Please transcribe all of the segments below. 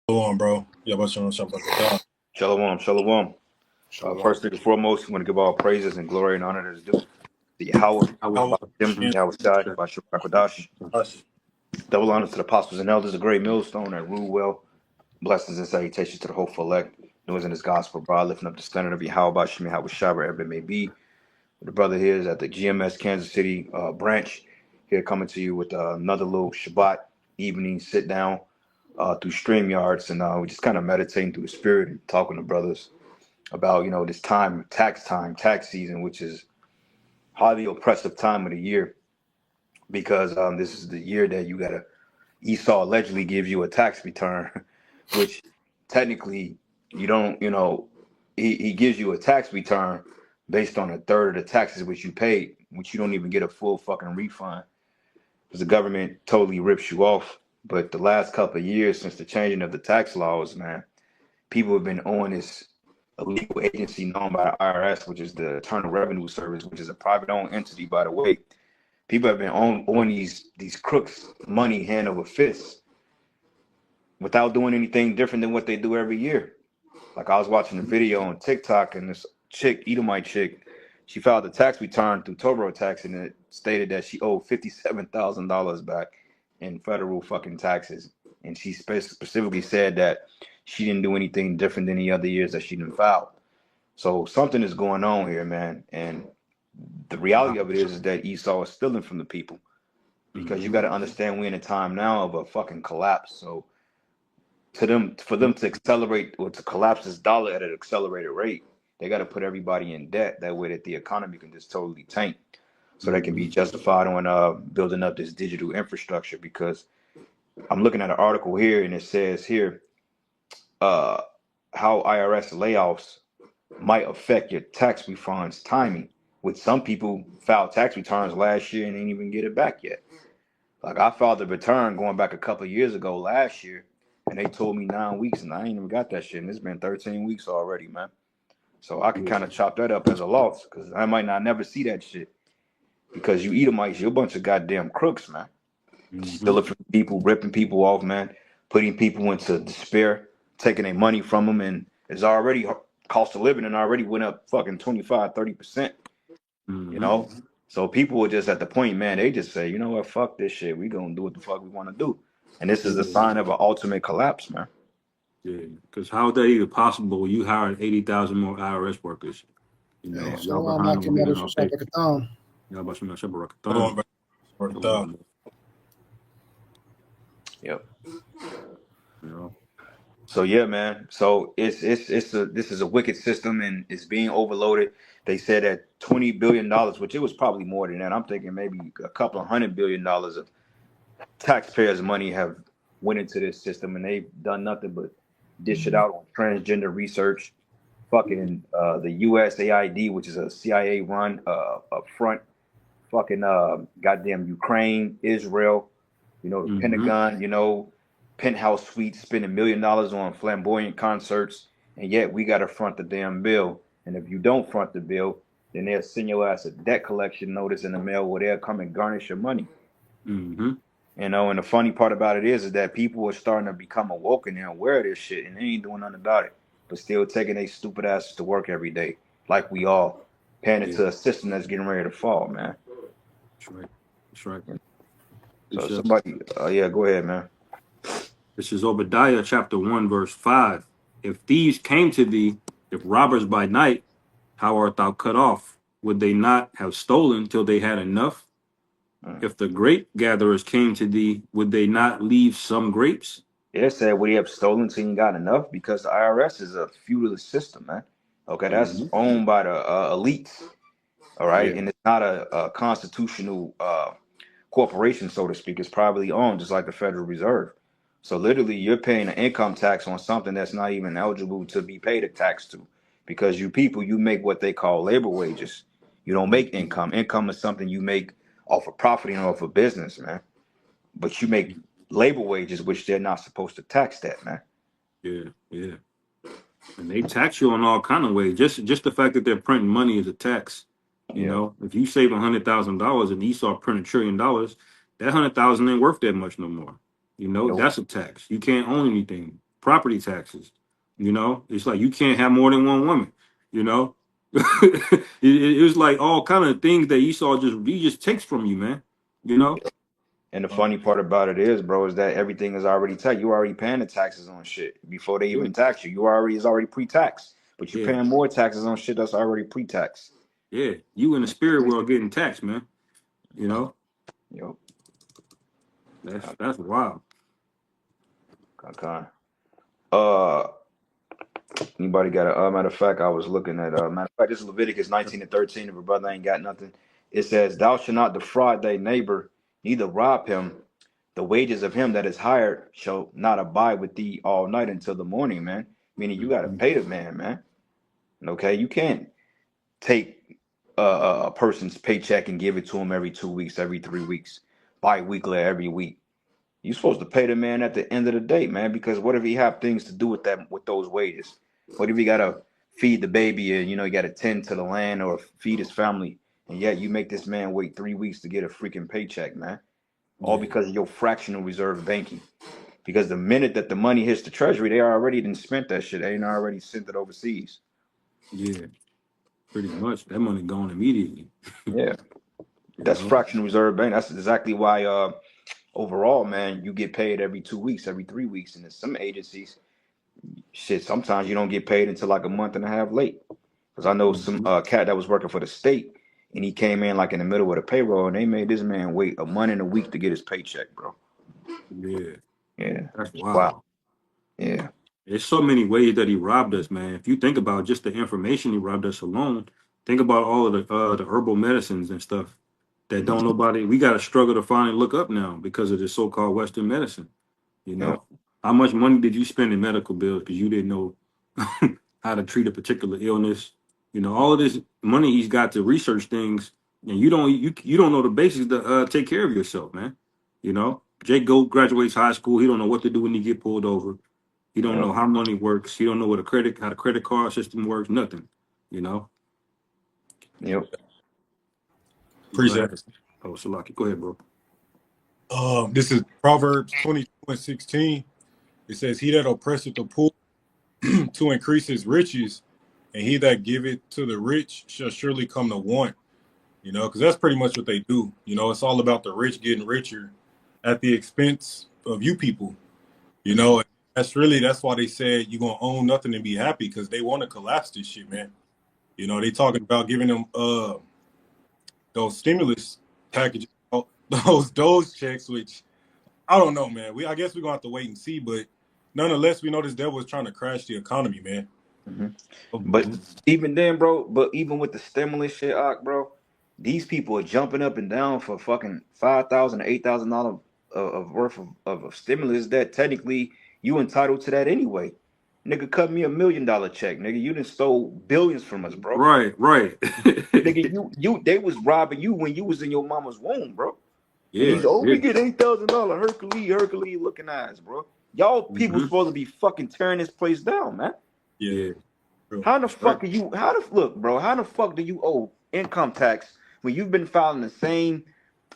Shalom, bro. Yabashim Shabbat. Shalom, shalom. Shalom. First and foremost, we want to give all praises and glory and honor that is due to Yahweh, How Bashem, Yahweh Shai, Bashem Rakwadash. us? Double honor to the apostles and elders, the great millstone that rule well. Blessings and salutations to the hopeful elect. Noise in his gospel, bro. Lifting up the standard of Yahweh, Bashem, Yahweh Shai, wherever it may be. The brother here is at the GMS Kansas City branch. Here coming to you with another little Shabbat evening sit down through StreamYards. And we're just kind of meditating through the spirit and talking to brothers about this tax season, which is highly oppressive time of the year because this is the year that Esau allegedly gives you a tax return, which technically you don't. He gives you a tax return based on a third of the taxes which you paid, which you don't even get a full fucking refund because the government totally rips you off. But the last couple of years since the changing of the tax laws, man, people have been on this illegal agency known by the IRS, which is the Internal Revenue Service, which is a private owned entity, by the way. People have been on these crooks money hand over fist without doing anything different than what they do every year. Like I was watching a video on TikTok, and this chick, Edomite chick, she filed a tax return through TurboTax, and it stated that she owed $57,000 back in federal fucking taxes. And she specifically said that she didn't do anything different than the other years that she didn't file. So something is going on here, man. And the reality of it is that Esau is stealing from the people because you got to understand we're in a time now of a fucking collapse. So for them to accelerate or to collapse this dollar at an accelerated rate, they got to put everybody in debt. That way that the economy can just totally tank. So they can be justified on building up this digital infrastructure. Because I'm looking at an article here, and it says here how IRS layoffs might affect your tax refunds timing. With some people filed tax returns last year and didn't even get it back yet. Like I filed a return going back a couple of years ago last year, and they told me 9 weeks, and I ain't even got that shit. And it's been 13 weeks already, man. So I can kind of chop that up as a loss because I might not never see that shit. Because you Edomites, you're a bunch of goddamn crooks, man. Stealing from people, ripping people off, man, putting people into despair, taking their money from them, and it's already cost of living and already went up fucking 25-30%. You know, so people are just at the point, man, they just say, you know what, fuck this shit, we gonna do what the fuck we want to do, and this is a sign of an ultimate collapse, man. Yeah, because how is that even possible? You hired 80,000 more IRS workers. You know, y'all behind on getting our pay. Y'all about to Shabbat Shalom, Rakathon. bro. Yep. You know, So yeah, man. So this is a wicked system and it's being overloaded. They said that $20 billion, which it was probably more than that. I'm thinking maybe a couple of $100 billion of taxpayers' money have went into this system, and they've done nothing but dish it out on transgender research. Fucking the USAID, which is a CIA run up front. Fucking goddamn Ukraine, Israel. You know, the Pentagon. You know, penthouse suites, spending $1 million on flamboyant concerts, and yet we got to front the damn bill. And if you don't front the bill, then they'll send your ass a debt collection notice in the mail where they'll come and garnish your money. You know, and the funny part about it is that people are starting to become awoke and they're aware of this shit, and they ain't doing nothing about it, but still taking their stupid asses to work every day, like we all, paying into a system that's getting ready to fall, man. that's right. That's right. So somebody, yeah, go ahead, man. This is Obadiah chapter 1, verse 5. If thieves came to thee, if robbers by night, how art thou cut off? Would they not have stolen till they had enough? If the grape gatherers came to thee, would they not leave some grapes? It said we have stolen till you got enough, because the IRS is a feudalist system, man. Okay, that's owned by the elites, all right, and it's not a constitutional corporation, so to speak. It's privately owned, just like the Federal Reserve. So literally, you're paying an income tax on something that's not even eligible to be paid a tax to, because you people, you make what they call labor wages. You don't make income. Income is something you make off of profiting off of business, man. But you make labor wages, which they're not supposed to tax that, man. Yeah. And they tax you on all kind of ways. Just the fact that they're printing money is a tax. You know, if you save $100,000 and Esau print $1 trillion, that 100,000 ain't worth that much no more. You know, that's a tax. You can't own anything. property taxes. You know, it's like you can't have more than one woman. You know, it was like all kind of things that Esau just takes from you, man. You know, And the funny part about it is, bro, is that everything is already taxed. You already paying the taxes on shit before they yeah, even tax you. It's already pre-taxed, but you're yeah, paying more taxes on shit that's already pre-taxed. yeah. You in the spirit world getting taxed, man. You know, Yep. that's wild. Okay. Anybody got a matter of fact? I was looking at matter of fact, this is Leviticus 19:13. If a brother ain't got nothing, it says, "Thou shalt not defraud thy neighbor, neither rob him. The wages of him that is hired shall not abide with thee all night until the morning." Man, meaning you got to Mhm. pay the man. Okay, you can't take a person's paycheck and give it to him every 2 weeks, every 3 weeks, bi-weekly, every week. You're supposed to pay the man at the end of the day, man, because what if he have things to do with those wages? What if he gotta feed the baby and he gotta tend to the land or feed his family, and yet you make this man wait 3 weeks to get a freaking paycheck, man? All Yeah, because of your fractional reserve banking. Because the minute that the money hits the treasury, they already done spent that shit. They ain't already sent it overseas. yeah. Pretty much that money gone immediately. Yeah, You that's know. fractional reserve bank. That's exactly why overall, man, you get paid every 2 weeks, every 3 weeks, and in some agencies, shit, sometimes you don't get paid until like a month and a half late. Because I know some Mhm. cat that was working for the state, and he came in like in the middle of the payroll, and they made this man wait a month and a week to get his paycheck, bro. Yeah, Yeah, that's wow. wild. Yeah, There's so many ways that he robbed us, man. If you think about just the information he robbed us alone, think about all of the herbal medicines and stuff that mhm, don't nobody. We got to struggle to finally look up now because of this so-called Western medicine. You yeah, know, how much money did you spend in medical bills because you didn't know how to treat a particular illness? You know, all of this money he's got to research things, and you don't know the basics to take care of yourself, man. You know, Jake Goat graduates high school. He don't know what to do when he get pulled over. He don't yeah, know how money works. He don't know what how the credit card system works. Nothing. You know. yeah. Go Appreciate ahead. it. Oh, Salaki, go ahead, bro. This is Proverbs 22:16. It says, "He that oppresseth the poor to increase his riches, and he that giveth to the rich shall surely come to want." Because that's pretty much what they do. It's all about the rich getting richer at the expense of you people. And that's why they said you're gonna own nothing and be happy because they want to collapse this shit, man. They talking about giving them those stimulus packages, those checks, which I don't know, man. I guess we're gonna have to wait and see, but nonetheless, we know this devil is trying to crash the economy, man. Mhm. But Mhm. even then, bro, but even with the stimulus shit, bro, these people are jumping up and down for fucking $5,000, $8,000 of worth of stimulus that technically you entitled to that anyway. Nigga, cut me $1 million check, nigga. You done stole billions from us, bro. Right, right. Nigga, they was robbing you when you was in your mama's womb, bro. And Yeah, these, oh, yeah. we get $8,000 Hercules looking eyes, bro. Y'all people Hmm. supposed to be fucking tearing this place down, man. Yeah, Yeah, bro. How in the that's right. fuck are you? How the look, bro? How the fuck do you owe income tax when you've been filing the same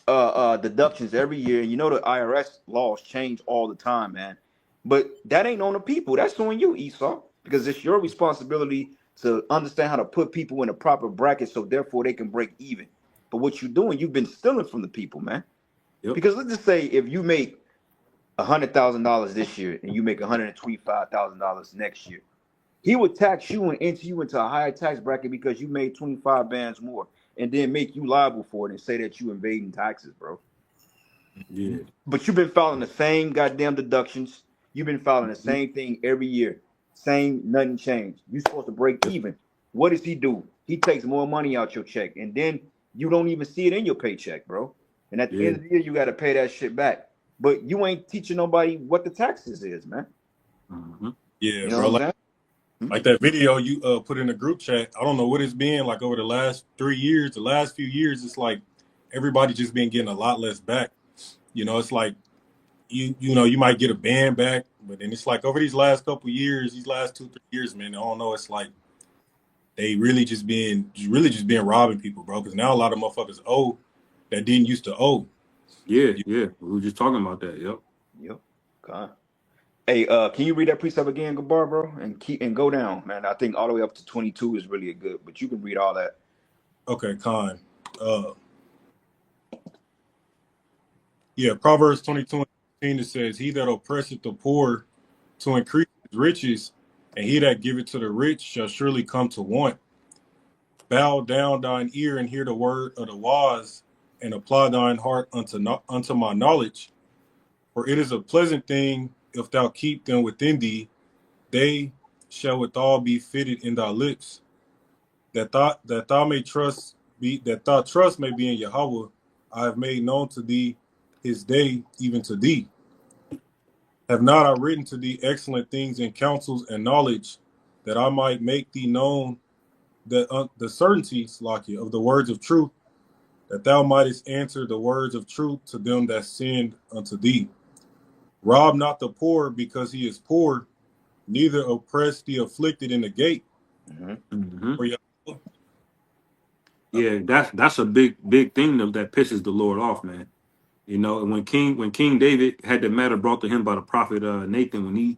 deductions every year? You know the IRS laws change all the time, man. But that ain't on the people. That's on you, Esau, because it's your responsibility to understand how to put people in a proper bracket so therefore they can break even. But what you're doing, you've been stealing from the people, man. Yep. Because let's just say if you make $100,000 this year and you make $125,000 next year, he would tax you and enter you into a higher tax bracket because you made 25 bands more, and then make you liable for it and say that you invading taxes, bro. Yeah. But you've been filing the same goddamn deductions. You've been filing the Mhm. same thing every year. Same, nothing changed. You're supposed to break Yep. even. What does he do? He takes more money out your check, and then you don't even see it in your paycheck, bro. And at the Yeah. end of the year, you got to pay that shit back. But you ain't teaching nobody what the taxes is, man. Hmm. Yeah, You know bro. what I'm Like, saying? Hmm? like that video you put in the group chat. I don't know what it's been like over the last 3 years. The last few years, it's like everybody just been getting a lot less back. It's like you might get a band back, but then it's like over these last couple years, these last 2 3 years, man. I don't know. It's like they really just been robbing people, bro. Because now a lot of motherfuckers owe that didn't used to owe. Yeah. Yeah. We were just talking about that. Yep. Yep. God. Hey, can you read that precept again, Gabar, bro? And go down, man. I think all the way up to 22 is really a good, but you can read all that. Okay, Khan. Yeah, Proverbs 22:16, it says, "He that oppresseth the poor to increase his riches, and he that giveth to the rich shall surely come to want. Bow down thine ear and hear the word of the wise, and apply thine heart unto my knowledge. For it is a pleasant thing if thou keep them within thee, they shall withal be fitted in thy lips. That thou may trust be that thy trust may be in Yahweh. I have made known to thee his day, even to thee. Have not I written to thee excellent things in counsels and knowledge, that I might make thee known the certainties, Lakia, of the words of truth, that thou mightest answer the words of truth to them that send unto thee. Rob not the poor because he is poor, neither oppress the afflicted in the gate. Mm-hmm. Mm-hmm. For Yeah, that's a big thing that pisses the Lord off, man. You know, and when King David had the matter brought to him by the prophet Nathan, when he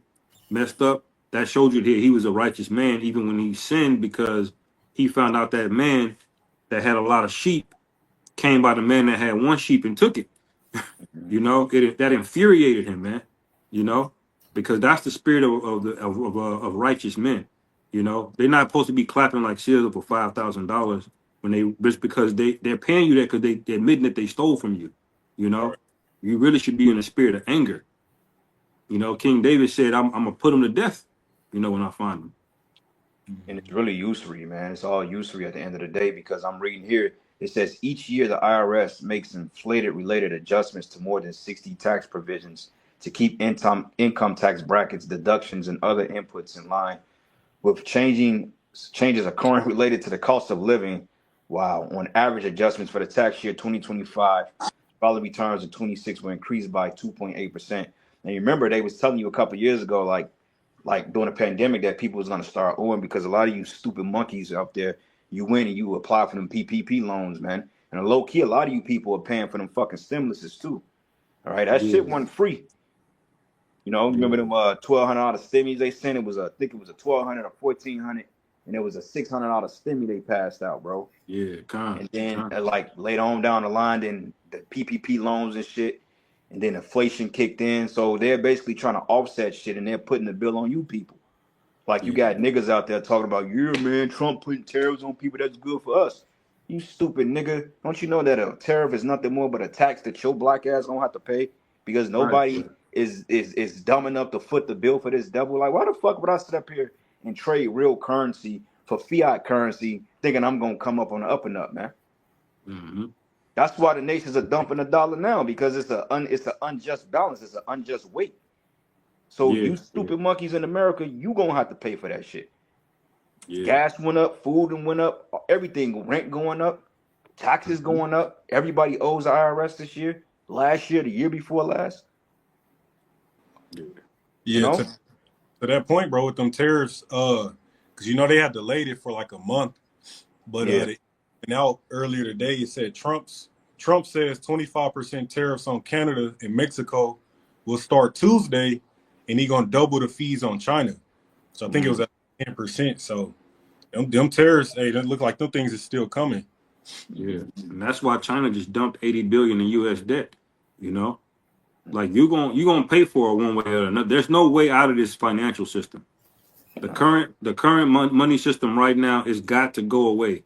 messed up, that showed you that he was a righteous man, even when he sinned, because he found out that man that had a lot of sheep came by the man that had one sheep and took it. You know, that infuriated him, man. You know, because that's the spirit of righteous men. You know, they're not supposed to be clapping like Caesar for $5,000 when they just because they're paying you that because they're admitting that they stole from you. You know, you really should be in a spirit of anger. You know, King David said, "I'm gonna put him to death." You know, when I find him. And it's really usury, man. It's all usury at the end of the day because I'm reading here. It says each year the IRS makes inflated related adjustments to more than 60 tax provisions to keep income tax brackets, deductions, and other inputs in line with changes occurring related to the cost of living. Wow. On average, adjustments for the tax year 2025, follow returns in 26 were increased by 2.8%. Now you remember they was telling you a couple years ago, like during the pandemic, that people was gonna start owing because a lot of you stupid monkeys out there, you win and you apply for them PPP loans, man. And a low key, a lot of you people are paying for them fucking stimuluses too. All right, that Yeah, shit wasn't free. You know, yeah, remember them $1,200 stimmies they sent? I think it was a 1,200 or 1,400, and it was a $600 stimmy they passed out, bro. yeah. And then Con. like later on down the line, then the PPP loans and shit, and then inflation kicked in. So they're basically trying to offset shit, and they're putting the bill on you people. Like you Yeah, got niggas out there talking about, yeah, man, Trump putting tariffs on people. That's good for us. You stupid nigga. Don't you know that a tariff is nothing more but a tax that your black ass don't have to pay because right. nobody is dumb enough to foot the bill for this devil? Like, why the fuck would I sit up here and trade real currency for fiat currency thinking I'm gonna come up on the up and up, man? Mm-hmm. That's why the nations are dumping the dollar now because it's an unjust balance. It's an unjust weight. So Yeah, you yeah, stupid monkeys in America, you gonna have to pay for that shit. yeah. Gas went up, food and went up, everything, rent going up, taxes Mm-hmm. going up. Everybody owes the IRS this year, last year, the year before last. Yeah, You yeah, to know, that point, bro, with them tariffs, because they had delayed it for like a month, but yeah. they went out earlier today. It said Trump says 25% tariffs on Canada and Mexico will start Tuesday, and he gonna double the fees on China. So I think it was Mm. at 10%. So them tariffs, hey, they look like them things is still coming. yeah. And that's why China just dumped 80 billion in U.S. debt. You know, like you gonna pay for it one way or another. There's no way out of this financial system. Nah. The current money system right now is got to go away.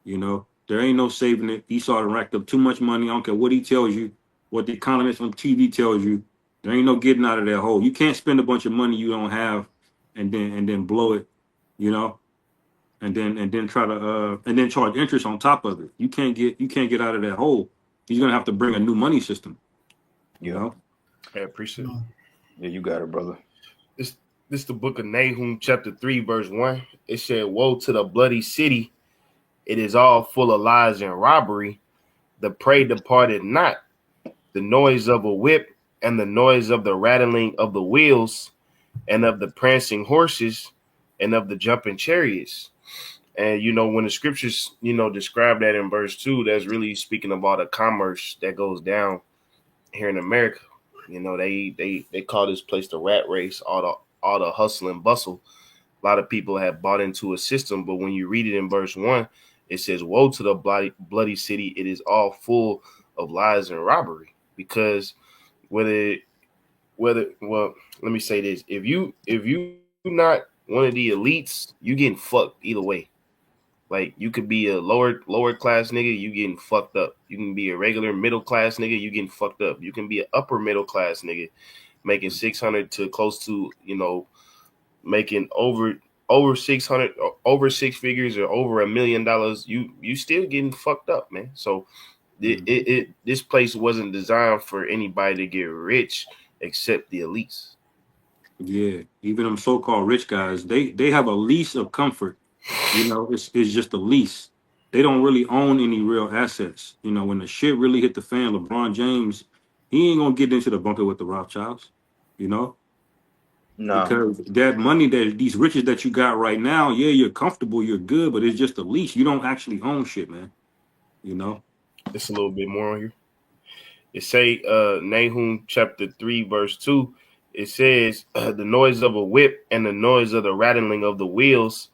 You know, there ain't no saving it. Esau done racked up too much money. I don't care what he tells you, what the economist on TV tells you. There ain't no getting out of that hole. You can't spend a bunch of money you don't have and then blow it. You know, and then try to and then charge interest on top of it. You can't get out of that hole. You're gonna have to bring a new money system. You Yeah. know. I appreciate it. Yeah, you got it, brother. This the book of Nahum, chapter 3, verse 1. It said, "Woe to the bloody city! It is all full of lies and robbery. The prey departed not. The noise of a whip and the noise of the rattling of the wheels and of the prancing horses and of the jumping chariots." And when the scriptures, describe that in verse 2, that's really speaking about a commerce that goes down here in America. You know, they call this place the rat race, all the hustle and bustle. A lot of people have bought into a system, but when you read it in verse 1, it says, "Woe to the bloody city! It is all full of lies and robbery." Because whether well, let me say this: if you not one of the elites, you getting fucked either way. Like you could be a lower class nigga, you getting fucked up. You can be a regular middle class nigga, you getting fucked up. You can be an upper middle class nigga making 600 to close to, making over 600, over six figures, or over $1 million. You still getting fucked up, man. So this place wasn't designed for anybody to get rich except the elites. Yeah, even them so-called rich guys, they have a lease of comfort. It's just a lease. They don't really own any real assets. When the shit really hit the fan, LeBron James, he ain't gonna get into the bunker with the Rothschilds. No. Because that money, that these riches that you got right now, yeah, you're comfortable, you're good, but it's just a lease. You don't actually own shit, man. Just a little bit more on here. It say Nahum chapter 3 verse 2. It says the noise of a whip and the noise of the rattling of the wheels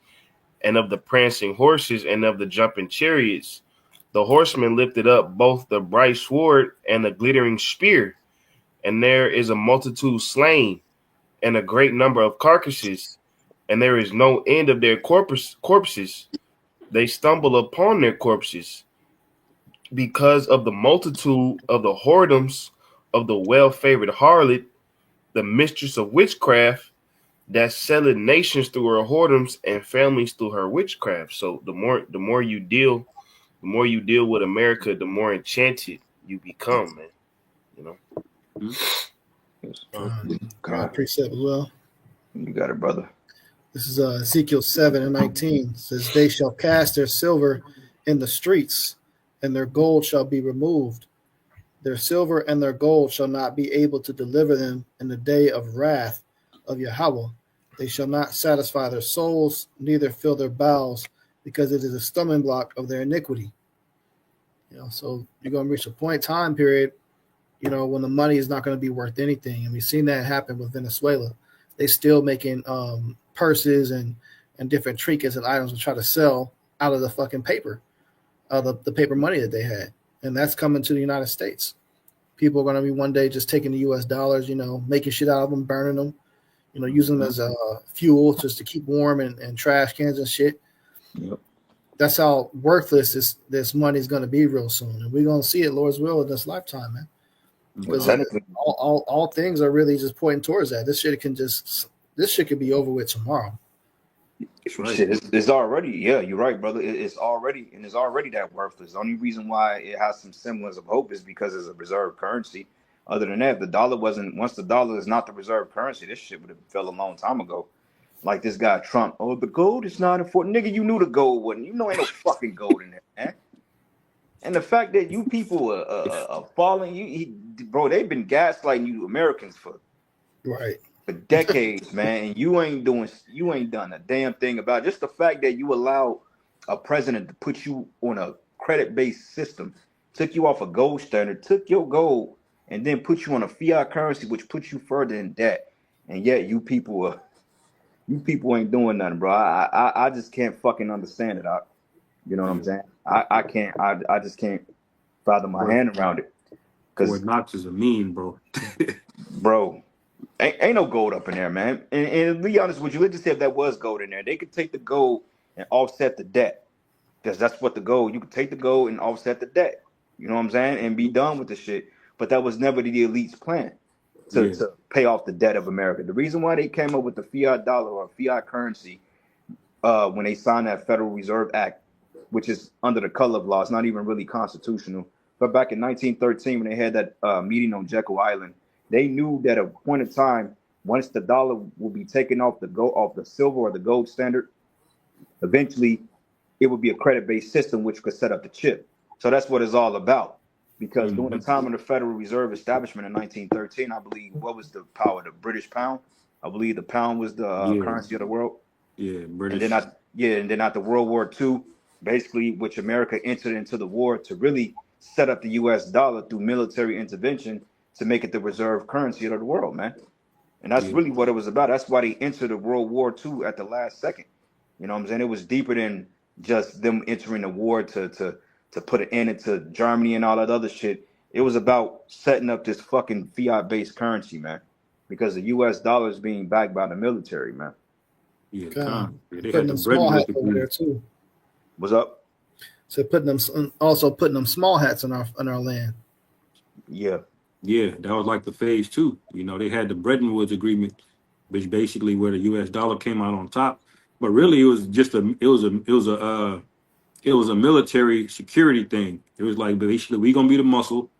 and of the prancing horses and of the jumping chariots. The horsemen lifted up both the bright sword and the glittering spear, and there is a multitude slain and a great number of carcasses, and there is no end of their corpses. They stumble upon their corpses because of the multitude of the whoredoms of the well-favored harlot, the mistress of witchcraft, that selleth nations through her whoredoms and families through her witchcraft. So the more you deal with America, the more enchanted you become, man. Precept as well. You got it, brother. This is Ezekiel 7:19. It says, "They shall cast their silver in the streets, and their gold shall be removed. Their silver and their gold shall not be able to deliver them in the day of wrath of Yahweh. They shall not satisfy their souls, neither fill their bowels, because it is a stumbling block of their iniquity." So you're going to reach a point time period, when the money is not going to be worth anything. And we've seen that happen with Venezuela. They still making purses and different trinkets and items to try to sell out of the fucking paper, the paper money that they had. And that's coming to the United States. People are going to be one day just taking the U.S. dollars, making shit out of them, burning them, using them as fuel just to keep warm and trash cans and shit. Yep. That's how worthless this money is going to be real soon. And we're going to see it, Lord's will, in this lifetime, man. Because all things are really just pointing towards that. This shit could be over with tomorrow. Right. It's already, yeah, you're right, brother. It's already that worthless. The only reason why it has some semblance of hope is because it's a reserve currency. Other than that, once the dollar is not the reserve currency, this shit would have fell a long time ago. Like this guy Trump, the gold is not important. Nigga, you knew the gold wasn't. Ain't no fucking gold in there, man. And the fact that you people are falling, bro, they've been gaslighting you Americans for decades, man. And you ain't done a damn thing about it. Just the fact that you allow a president to put you on a credit-based system, took you off a gold standard, took your gold, and then put you on a fiat currency, which puts you further in debt. And yet you people ain't doing nothing, bro. I just can't fucking understand it. You know what I'm saying? I can't. I just can't fathom my hand around it. Fort Knox is a meme, bro. Bro, ain't no gold up in there, man. And to be honest with you, let's just say if that was gold in there, they could take the gold and offset the debt, because that's what the gold. You could take the gold and offset the debt. You know what I'm saying? And be done with the shit. But that was never the elite's plan to pay off the debt of America. The reason why they came up with the fiat dollar or fiat currency when they signed that Federal Reserve Act, which is under the color of law, it's not even really constitutional. But back in 1913, when they had that meeting on Jekyll Island, they knew that at a point in time, once the dollar will be taken off the silver or the gold standard, eventually it would be a credit-based system which could set up the chip. So that's what it's all about. Because during the time of the Federal Reserve establishment in 1913, I believe, what was the power? The British pound. I believe the pound was the currency of the world. Yeah, British. And then after World War II, basically, which America entered into the war to really set up the U.S. dollar through military intervention to make it the reserve currency of the world, man. And that's Yeah. really what it was about. That's why they entered the World War II at the last second. You know what I'm saying? It was deeper than just them entering the war to put an end to Germany and all that other shit. It was about setting up this fucking fiat-based currency, man. Because the U.S. dollar is being backed by the military, man. Yeah, God, yeah, they putting had the them small Bretton Woods hats over there agreement. too. What's up? So putting them also putting them small hats on our land. Yeah. Yeah, that was like the phase two. You know, they had the Bretton Woods agreement, which basically where the U.S. dollar came out on top. But really, it was just it was a military security thing. It was like basically we gonna be the muscle,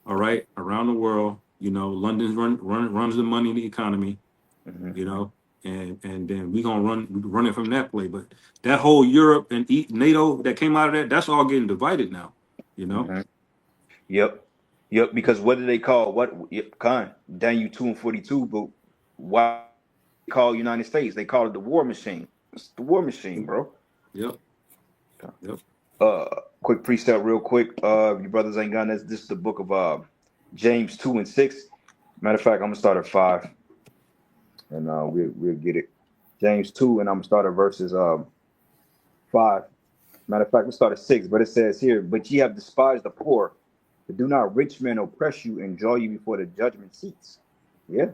all right, around the world. You know, London's runs the money in the economy. Mm-hmm. You know, and then we gonna run it from that play. But that whole Europe and NATO that came out of that, that's all getting divided now. You know. Mm-hmm. Yep. Yep. Because what do they call Khan? Daniel 2 and 42, but why they call United States? They call it the war machine. It's the war machine, bro. Yep. Yep. Quick precept, real quick. You brothers ain't got this. This is the book of James 2 and 6. Matter of fact, I'm gonna start at 5, and we'll get it. James 2, and I'm gonna start at verses 5. Matter of fact, we'll start at 6, but it says here, but ye have despised the poor, but do not rich men oppress you and draw you before the judgment seats. Yeah,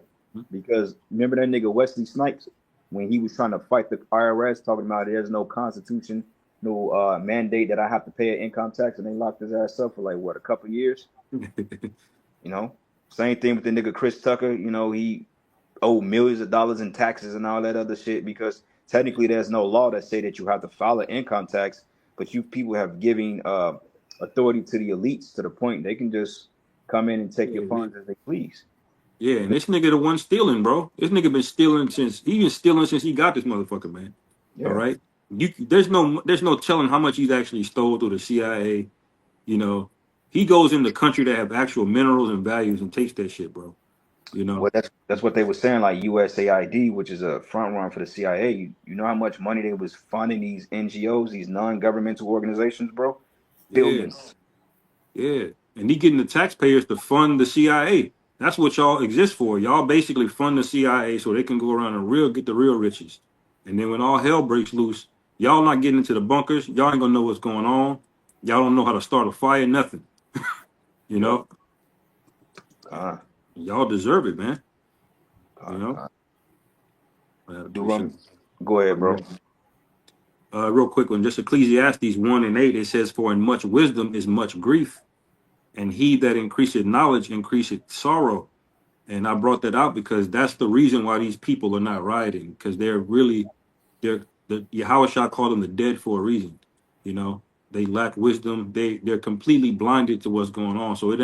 because remember that nigga Wesley Snipes when he was trying to fight the IRS, talking about there's no constitution, no mandate that I have to pay an income tax, and they locked his ass up for like what, a couple years. You know, same thing with the nigga Chris Tucker. You know, he owed millions of dollars in taxes and all that other shit because technically there's no law that say that you have to file an income tax, but you people have given authority to the elites to the point they can just come in and take your funds as they please. Yeah, and this nigga the one stealing, bro. This nigga been stealing since he got this motherfucker, man. Yeah. All right. There's no telling how much he's actually stole through the CIA. You know, he goes in the country that have actual minerals and values and takes that shit, bro. You know. Well, that's what they were saying, like USAID, which is a front run for the CIA. You know how much money they was funding these NGOs, these non-governmental organizations, bro? Billions. Yeah. And he getting the taxpayers to fund the CIA. That's what y'all exist for. Y'all basically fund the CIA so they can go around and get the real riches. And then when all hell breaks loose, y'all not getting into the bunkers. Y'all ain't gonna know what's going on. Y'all don't know how to start a fire, nothing. You know? Y'all deserve it, man. You know? Go ahead, bro. Real quick one, just Ecclesiastes 1 and 8, it says, for in much wisdom is much grief, and he that increaseth knowledge increaseth sorrow. And I brought that out because that's the reason why these people are not rioting, because the Yahushua called them the dead for a reason. You know, they lack wisdom. They're completely blinded to what's going on. So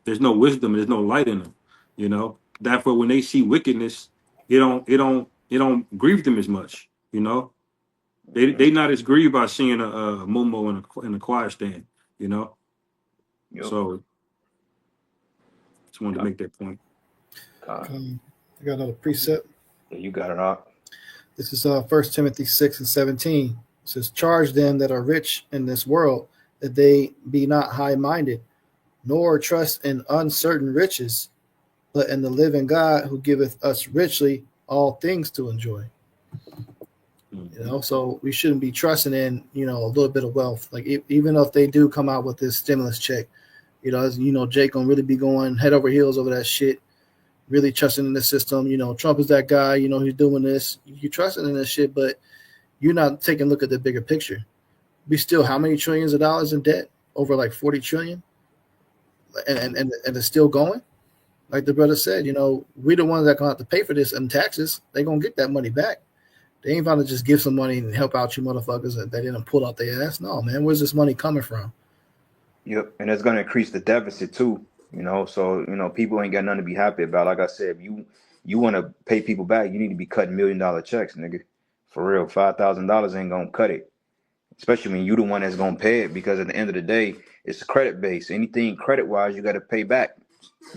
there's no wisdom, there's no light in them. You know, therefore when they see wickedness, it don't grieve them as much. You know, they not as grieved by seeing a Momo in a choir stand. You know, so just wanted to make that point. I got another precept. Yeah, you got it out. This is 1 Timothy 6 and 17. It says, charge them that are rich in this world, that they be not high-minded, nor trust in uncertain riches, but in the living God who giveth us richly all things to enjoy. You know, so we shouldn't be trusting in, a little bit of wealth. Like even if they do come out with this stimulus check, Jake gonna really be going head over heels over that shit. Really trusting in the system. Trump is that guy, he's doing this. You're trusting in this shit, but you're not taking a look at the bigger picture. We still how many trillions of dollars in debt? Over like 40 trillion. And it's still going. Like the brother said, we're the ones that gonna have to pay for this in taxes. They're gonna get that money back. They ain't about to just give some money and help out you motherfuckers that they didn't pull out their ass. No, man, where's this money coming from? Yep, and it's gonna increase the deficit too. So people ain't got nothing to be happy about. Like I said, if you want to pay people back, you need to be cutting $1 million checks, nigga. For real, $5,000 ain't gonna cut it. Especially when you the one that's gonna pay it, because at the end of the day, it's credit based. Anything credit wise, you got to pay back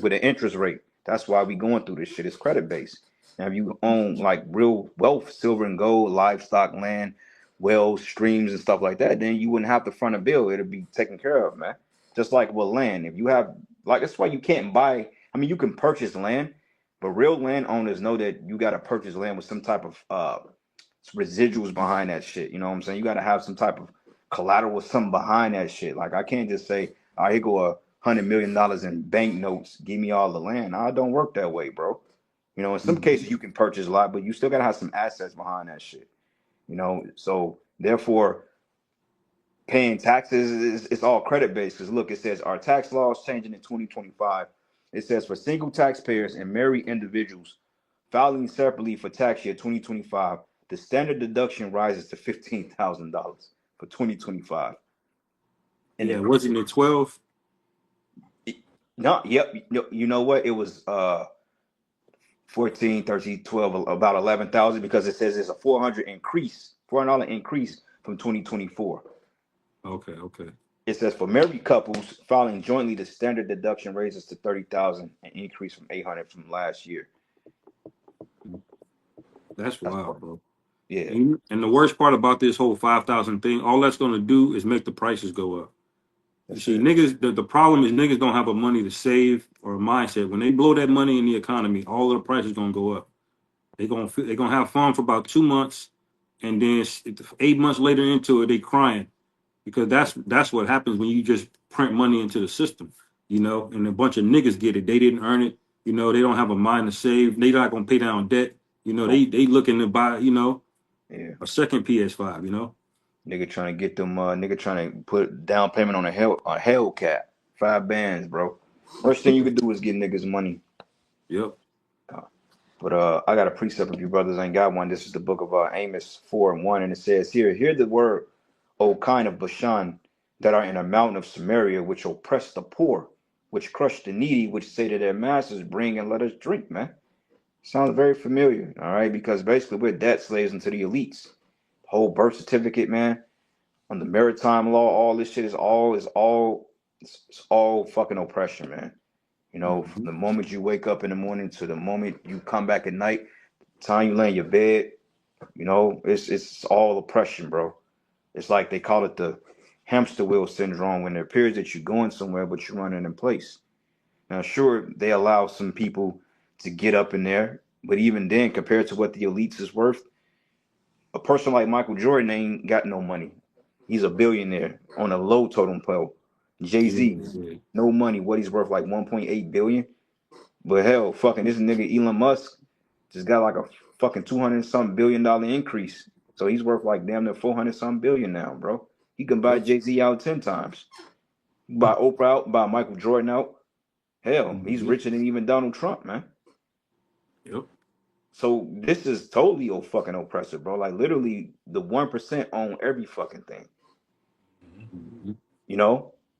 with an interest rate. That's why we going through this shit. It's credit based. Now, if you own like real wealth, silver and gold, livestock, land, wells, streams, and stuff like that, then you wouldn't have to front a bill. It'll be taken care of, man. Just like with land, if you have that's why you can't buy I mean, you can purchase land, but real landowners know that you got to purchase land with some type of residuals behind that shit. You know what I'm saying? You got to have some type of collateral, something behind that shit. Like I can't just say, "All right, here go $100 million in banknotes. Give me all the land." Nah, it don't work that way, bro. You know, in some cases you can purchase a lot, but you still gotta have some assets behind that shit. You know, so therefore, paying taxes is it's all credit based. Because look, it says our tax laws changing in 2025. It says for single taxpayers and married individuals filing separately for tax year 2025, the standard deduction rises to $15,000 for 2025. And Yeah, then wasn't it 12? no, yep, you know what? It was 14, 13, 12, about 11,000 because it says it's a $400 increase from 2024. Okay, okay. It says for married couples filing jointly, the standard deduction raises to 30,000, an increase from 800 from last year. That's That's wild, bro. yeah. And the worst part about this whole 5,000 thing, all that's going to do is make the prices go up. You That's see, it. niggas, the problem is niggas don't have a money to save or a mindset. When they blow that money in the economy, all of the prices going to go up. They're gonna have fun for about 2 months, and then 8 months later into it, they crying because that's what happens when you just print money into the system, and a bunch of niggas get it. They didn't earn it. They don't have a mind to save. They not gonna pay down debt. They looking to buy, Yeah. a second PS5. Nigga trying to get them. Nigga trying to put down payment on a Hellcat. 5 bands, bro. Worst thing you could do is get niggas money. Yep. But I got a precept if you brothers ain't got one. This is the book of Amos 4:1, and it says here, "Hear the word, O kind of Bashan, that are in a mountain of Samaria, which oppress the poor, which crush the needy, which say to their masters, bring and let us drink." Man, sounds very familiar. All right, because basically we're debt slaves into the elites. Whole birth certificate, man, on the maritime law, all this shit it's all fucking oppression, man. From the moment you wake up in the morning to the moment you come back at night, time you lay in your bed, it's all oppression, bro. It's like they call it the hamster wheel syndrome when it appears that you're going somewhere but you're running in place. Now, sure, they allow some people to get up in there, but even then, compared to what the elites is worth, a person like Michael Jordan ain't got no money. He's a billionaire on a low totem pole. Jay-Z, Yeah. no money. What he's worth, like 1.8 billion. But hell, fucking this nigga Elon Musk just got like a fucking 200 something billion-dollar increase. So he's worth like damn near 400 something billion now, bro. He can buy Yep. Jay-Z out 10 times. Buy Oprah out, buy Michael Jordan out. Hell, he's richer than even Donald Trump, man. Yep. So this is totally fucking oppressive, bro. Like literally the 1% own every fucking thing.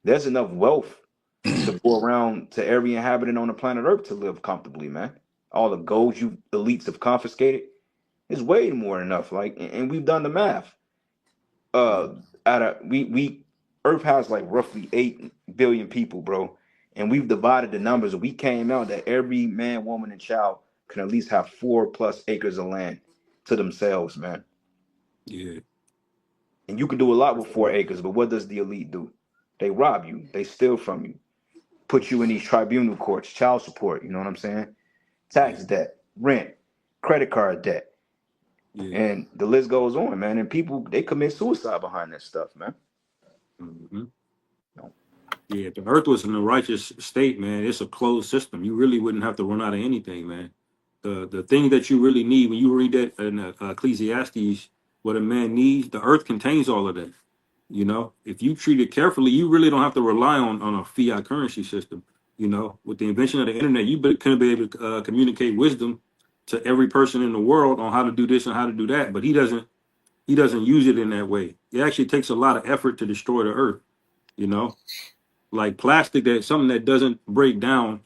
There's enough wealth to go around to every inhabitant on the planet Earth to live comfortably, man. All the gold you elites have confiscated is way more than enough. Like, and we've done the math. We Earth has like roughly 8 billion people, bro, and we've divided the numbers. And we came out that every man, woman, and child can at least have 4+ acres of land to themselves, man. Yeah. And you can do a lot with 4 acres, but what does the elite do? They rob you. They steal from you. Put you in these tribunal courts, child support, you know what I'm saying? Tax debt, rent, credit card debt. Yeah. And the list goes on, man. And people, they commit suicide behind that stuff, man. Mm-hmm. Yeah, if the earth was in a righteous state, man, it's a closed system. You really wouldn't have to run out of anything, man. The thing that you really need when you read that in Ecclesiastes, what a man needs, the earth contains all of that. If you treat it carefully, you really don't have to rely on a fiat currency system. With the invention of the internet, you couldn't be able to communicate wisdom to every person in the world on how to do this and how to do that. But he doesn't use it in that way. It actually takes a lot of effort to destroy the earth. Like plastic, that's something that doesn't break down.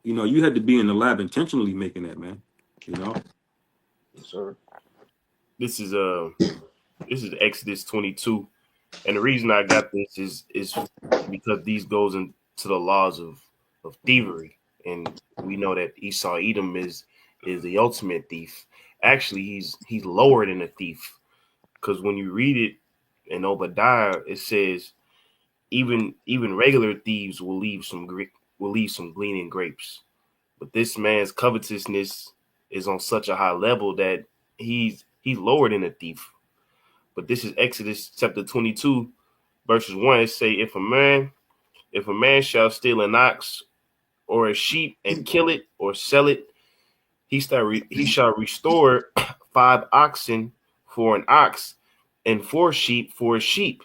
You had to be in the lab intentionally making that, man. Yes, sir. This is Exodus 22, and the reason I got this is because these goes into the laws of thievery, and we know that Esau Edom is the ultimate thief. Actually, he's lower than a thief, because when you read it in Obadiah, it says even regular thieves will leave some gleaning grapes. But this man's covetousness is on such a high level that he's lower than a thief. But this is Exodus chapter 22, verses 1. It say, if a man shall steal an ox or a sheep and kill it or sell it, he shall restore 5 oxen for an ox and 4 sheep for a sheep.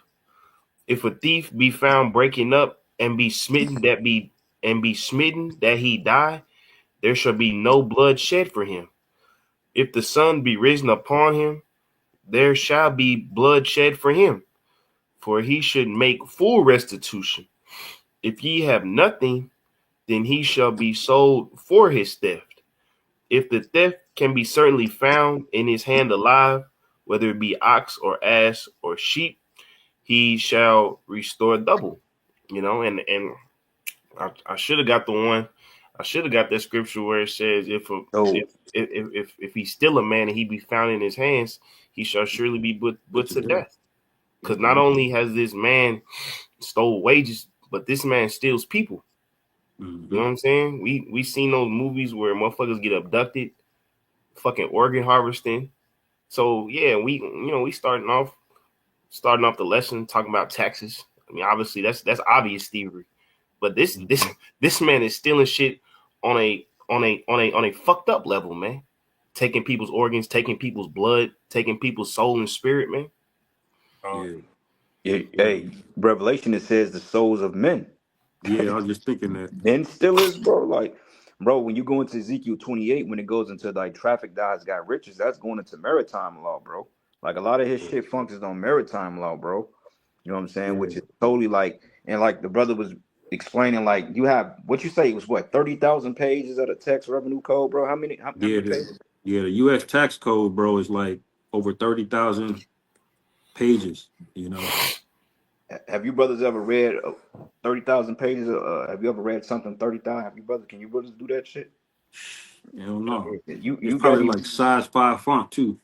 If a thief be found breaking up and be smitten that he die, there shall be no blood shed for him. If the sun be risen upon him, there shall be blood shed for him, for he should make full restitution. If ye have nothing, then he shall be sold for his theft. If the theft can be certainly found in his hand alive, whether it be ox or ass or sheep, he shall restore double. You know, and I should have got the one. I should have got that scripture where it says, if he's still a man and he be found in his hands, he shall surely be put to death. Because not only has this man stole wages, but this man steals people. Mm-hmm. You know what I'm saying? We seen those movies where motherfuckers get abducted, fucking organ harvesting. So yeah, we starting off the lesson talking about taxes. I mean, obviously that's obvious thievery, but this man is stealing shit on a fucked up level, man. Taking people's organs, taking people's blood, taking people's soul and spirit, man. Hey, Revelation, it says the souls of men. Yeah, I was just thinking that. Men still is, bro. Like, bro, when you go into Ezekiel 28, when it goes into like traffic dies got riches, that's going into maritime law, bro. Like a lot of his shit functions on maritime law, bro. You know what I'm saying? Yeah. Which is totally like, and like the brother was explaining, like you have what you say it was what 30,000 pages of the tax revenue code, bro. How many pages? Yeah, the U.S. tax code, bro, is like over 30,000 pages. You know. Have you brothers ever read 30,000 pages? Have you ever read something 30,000? Have you brothers? Can you brothers do that shit? Hell no. You It's got probably like size 5 font too.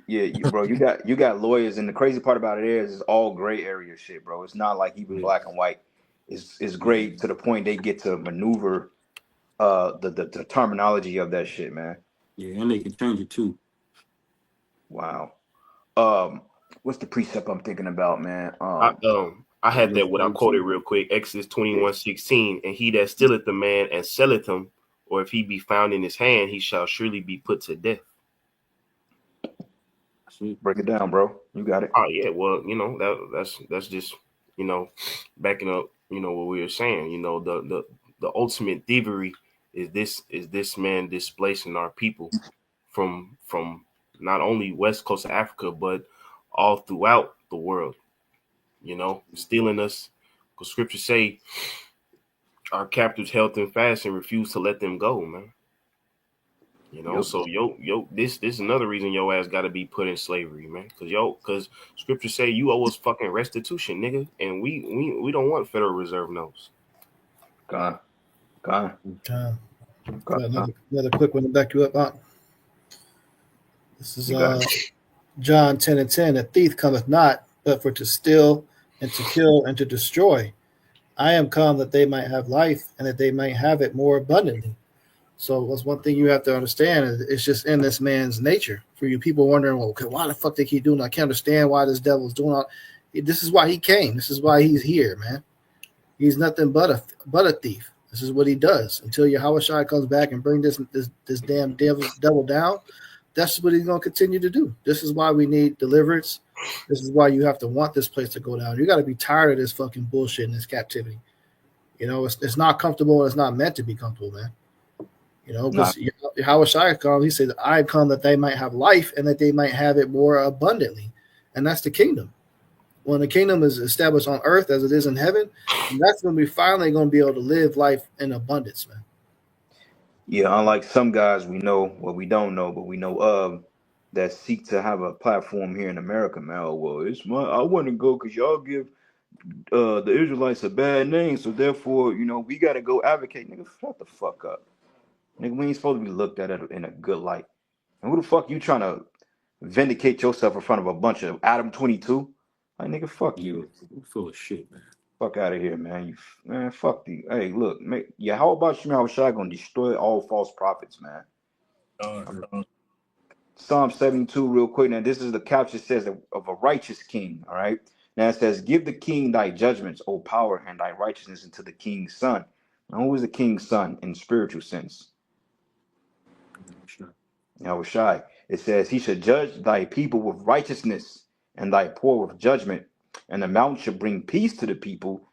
Yeah, bro, you got lawyers, and the crazy part about it is it's all gray area shit, bro. It's not like even black and white. It's gray to the point they get to maneuver the terminology of that shit, man. Yeah, and they can change it too. Wow. What's the precept I'm thinking about, man? I had that what I quoted real quick. Exodus 21:16, and he that stealeth the man and selleth him, or if he be found in his hand, he shall surely be put to death. Break it down, bro. You got it. Oh yeah, well, you know, that's just, you know, backing up, you know, what we were saying. You know, the ultimate thievery is this man displacing our people from not only west coast of Africa, but all throughout the world. You know, stealing us, because scriptures say our captives held them fast and refused to let them go, man. You know, Yep. so this is another reason your ass got to be put in slavery, man. Because scriptures say you owe us fucking restitution, nigga, and we don't want Federal Reserve notes. Gone. Another quick one to back you up on. This is John 10:10. A thief cometh not, but for to steal and to kill and to destroy. I am come that they might have life and that they might have it more abundantly. So that's one thing you have to understand. It's just in this man's nature. For you people wondering, well, okay, why the fuck they keep doing that? I can't understand why this devil's doing all. This is why he came. This is why he's here, man. He's nothing but a thief. This is what he does until Yahushua comes back and bring this damn devil down. That's what he's going to continue to do. This is why we need deliverance. This is why you have to want this place to go down. You got to be tired of this fucking bullshit and this captivity. You know, it's not comfortable and it's not meant to be comfortable, man. You know, because Yahushua comes, he said, I come that they might have life and that they might have it more abundantly. And that's the kingdom. When the kingdom is established on earth as it is in heaven, that's when we finally going to be able to live life in abundance, man. Yeah, unlike some guys we know, well, we don't know, but we know of that seek to have a platform here in America, man. Oh, well, I want to go because y'all give the Israelites a bad name, so therefore, you know, we got to go advocate. Nigga, shut the fuck up. Nigga, we ain't supposed to be looked at in a good light. And who the fuck you trying to vindicate yourself in front of a bunch of Adam 22? Like, nigga, fuck you. Full of shit, man. Fuck out of here, man. Man, fuck the. Hey, look, yeah. How about Shemel Shai gonna destroy all false prophets, man? Psalm 72, real quick. Now, this is the caption says of a righteous king. All right. Now it says, "Give the king thy judgments, O power, and thy righteousness into the king's son." Now, who is the king's son in spiritual sense? Shai. It says, "He should judge thy people with righteousness, and thy poor with judgment, and the mountain should bring peace to the people,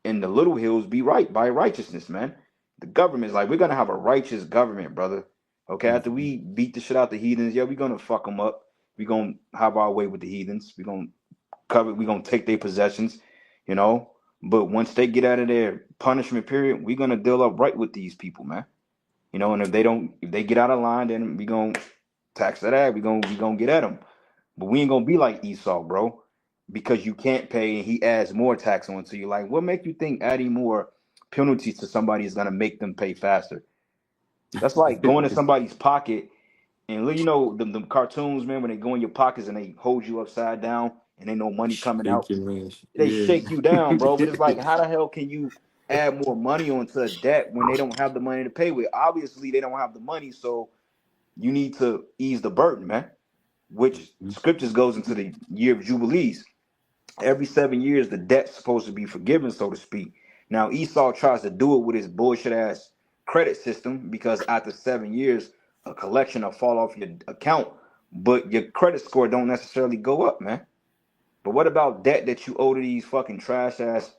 and the little hills be right by righteousness." Man, the government is like, we're gonna have a righteous government, brother. Okay, after we beat the shit out the heathens, yeah, we're gonna fuck them up. We're gonna have our way with the heathens. We're gonna cover. We're gonna take their possessions, you know. But once they get out of their punishment period, we're gonna deal up right with these people, man. You know, and if they get out of line, then we gonna tax that ad. We gonna get at them. But we ain't gonna be like Esau, bro, because you can't pay and he adds more tax onto you. Like, what make you think adding more penalties to somebody is gonna make them pay faster? That's like going to somebody's pocket and you know them cartoons, man, when they go in your pockets and they hold you upside down and ain't no money coming out. They shake you down, bro. But it's like, how the hell can you add more money onto a debt when they don't have the money to pay with? Obviously, they don't have the money, so you need to ease the burden, man. Which scriptures goes into the year of Jubilees. Every 7 years, the debt's supposed to be forgiven, so to speak. Now, Esau tries to do it with his bullshit ass credit system because after 7 years, a collection will fall off your account, but your credit score don't necessarily go up, man. But what about debt that you owe to these fucking trash ass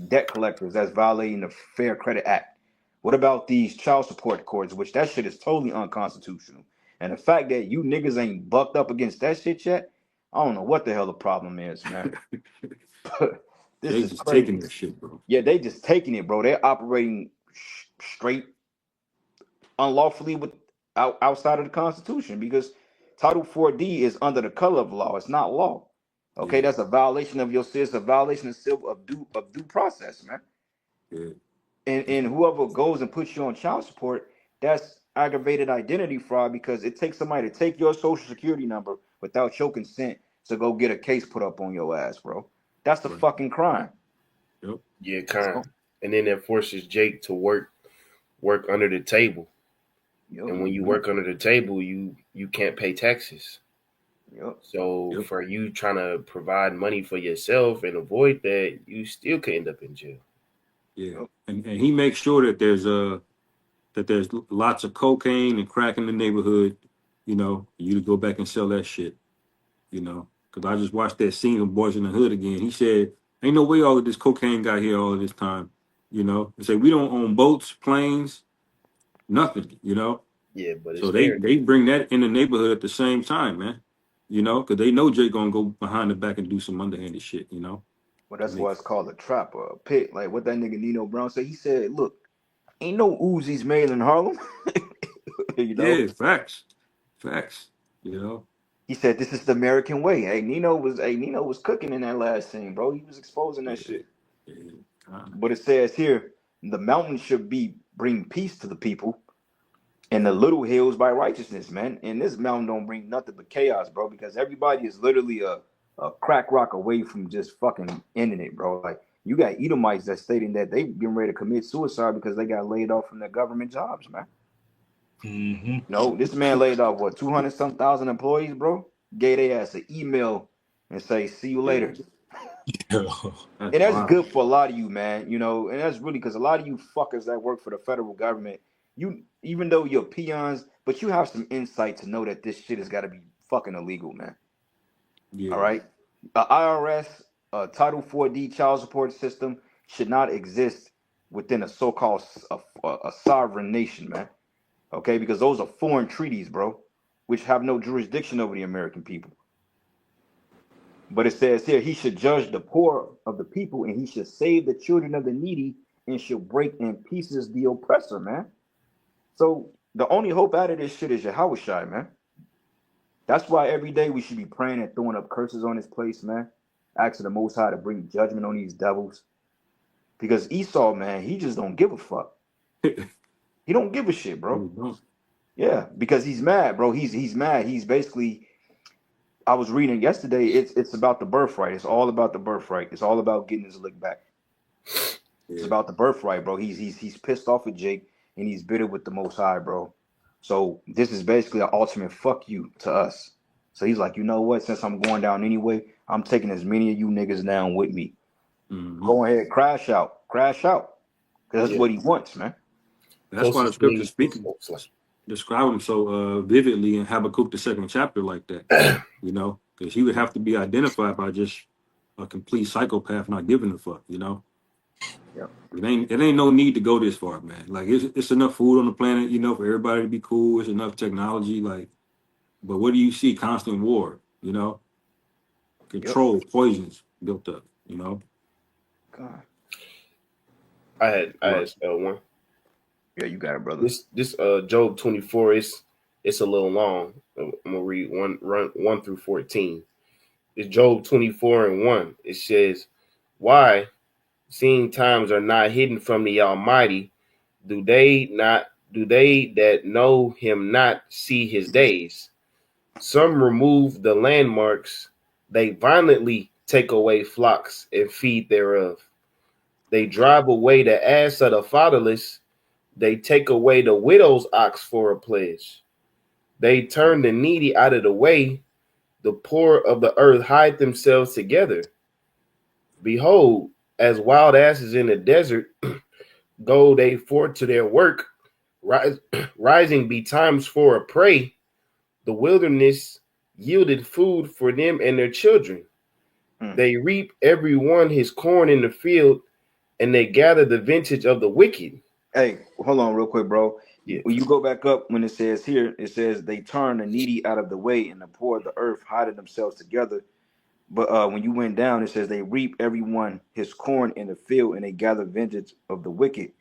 debt collectors that's violating the Fair Credit Act? What about these child support courts, which that shit is totally unconstitutional? And the fact that you niggas ain't bucked up against that shit yet, I don't know what the hell the problem is, man. This They is just crazy. taking this shit, bro. Yeah, they just taking it, bro. They're operating straight unlawfully outside of the Constitution because Title 4D is under the color of law. It's not law. Okay, Yeah. that's a violation of your citizen, a violation of due process, man. Yeah. And whoever goes and puts you on child support, that's aggravated identity fraud because it takes somebody to take your social security number without your consent to go get a case put up on your ass, bro. That's the fucking crime. Yep. Yeah, kind. And then that forces Jake to work under the table. Yep. And when you work under the table, you can't pay taxes. Yep. So for you trying to provide money for yourself and avoid that, you still could end up in jail. Yeah. And he makes sure that there's lots of cocaine and crack in the neighborhood, you know, for you to go back and sell that shit, you know. Because I just watched that scene of Boys in the Hood again. He said, ain't no way all of this cocaine got here all of this time, you know. He said, we don't own boats, planes, nothing, you know. Yeah, but it's so they bring that in the neighborhood at the same time, man. You know, because they know Jay gonna go behind the back and do some underhanded shit, you know. Well, that's why it's called a trap or a pit. Like what that nigga Nino Brown said. He said, look, ain't no Uzis made in Harlem. You know? Yeah, facts. You know. He said this is the American way. Nino was cooking in that last scene, bro. He was exposing that shit. Yeah. But it says here, the mountain should bring peace to the people, and the little hills by righteousness, man. And this mountain don't bring nothing but chaos, bro, because everybody is literally a crack rock away from just fucking ending it, bro. Like you got Edomites that stating that they getting ready to commit suicide because they got laid off from their government jobs, man. Mm-hmm. No, this man laid off 200-some thousand employees, bro. Gave their ass an email and say, "See you later." And that's good for a lot of you, man. You know, and that's really because a lot of you fuckers that work for the federal government, you even though you're peons, but you have some insight to know that this shit has got to be fucking illegal, man. Yeah. All right, IRS, Title 4D child support system should not exist within a so-called a sovereign nation, man. Okay, because those are foreign treaties, bro, which have no jurisdiction over the American people. But it says here, he should judge the poor of the people, and he should save the children of the needy, and should break in pieces the oppressor, man. So the only hope out of this shit is Yahushua, man. That's why every day we should be praying and throwing up curses on this place, man. Asking the Most High to bring judgment on these devils. Because Esau, man, he just don't give a fuck. He don't give a shit, bro. Yeah, because he's mad, bro. He's mad. He's basically, I was reading yesterday, it's about the birthright. It's all about the birthright. It's all about getting his lick back. It's Yeah. about the birthright, bro. He's pissed off at Jake and he's bitter with the Most High, bro. So this is basically an ultimate fuck you to us. So he's like, you know what? Since I'm going down anyway, I'm taking as many of you niggas down with me. Mhm. Go ahead, crash out, because that's Yeah. what he wants, man. That's why the Closest scripture me- speaking describe him so vividly in Habakkuk the 2nd chapter like that. You know, because he would have to be identified by just a complete psychopath not giving a fuck. You know, Yep. it ain't no need to go this far, man. Like it's enough food on the planet, you know, for everybody to be cool. It's enough technology, like, but what do you see? Constant war, you know, Yep. control, poisons built up, you know. God. I had one. Yeah, you got it, brother. This Job 24 it's a little long. I'm gonna read 1 through 14. It's Job 24:1. It says, "Why, seeing times are not hidden from the Almighty, do they that know him not see his days? Some remove the landmarks, they violently take away flocks and feed thereof. They drive away the ass of the fatherless, they take away the widow's ox for a pledge. They turn the needy out of the way, the poor of the earth hide themselves together. Behold, as wild asses in the desert, go they forth to their work, rising betimes for a prey. The wilderness yielded food for them and their children. They reap every one his corn in the field, and they gather the vintage of the wicked." Hey, hold on real quick, bro. Yeah. When you go back up, when it says here, it says they turn the needy out of the way and the poor of the earth hiding themselves together. But when you went down, it says they reap everyone his corn in the field and they gather vengeance of the wicked.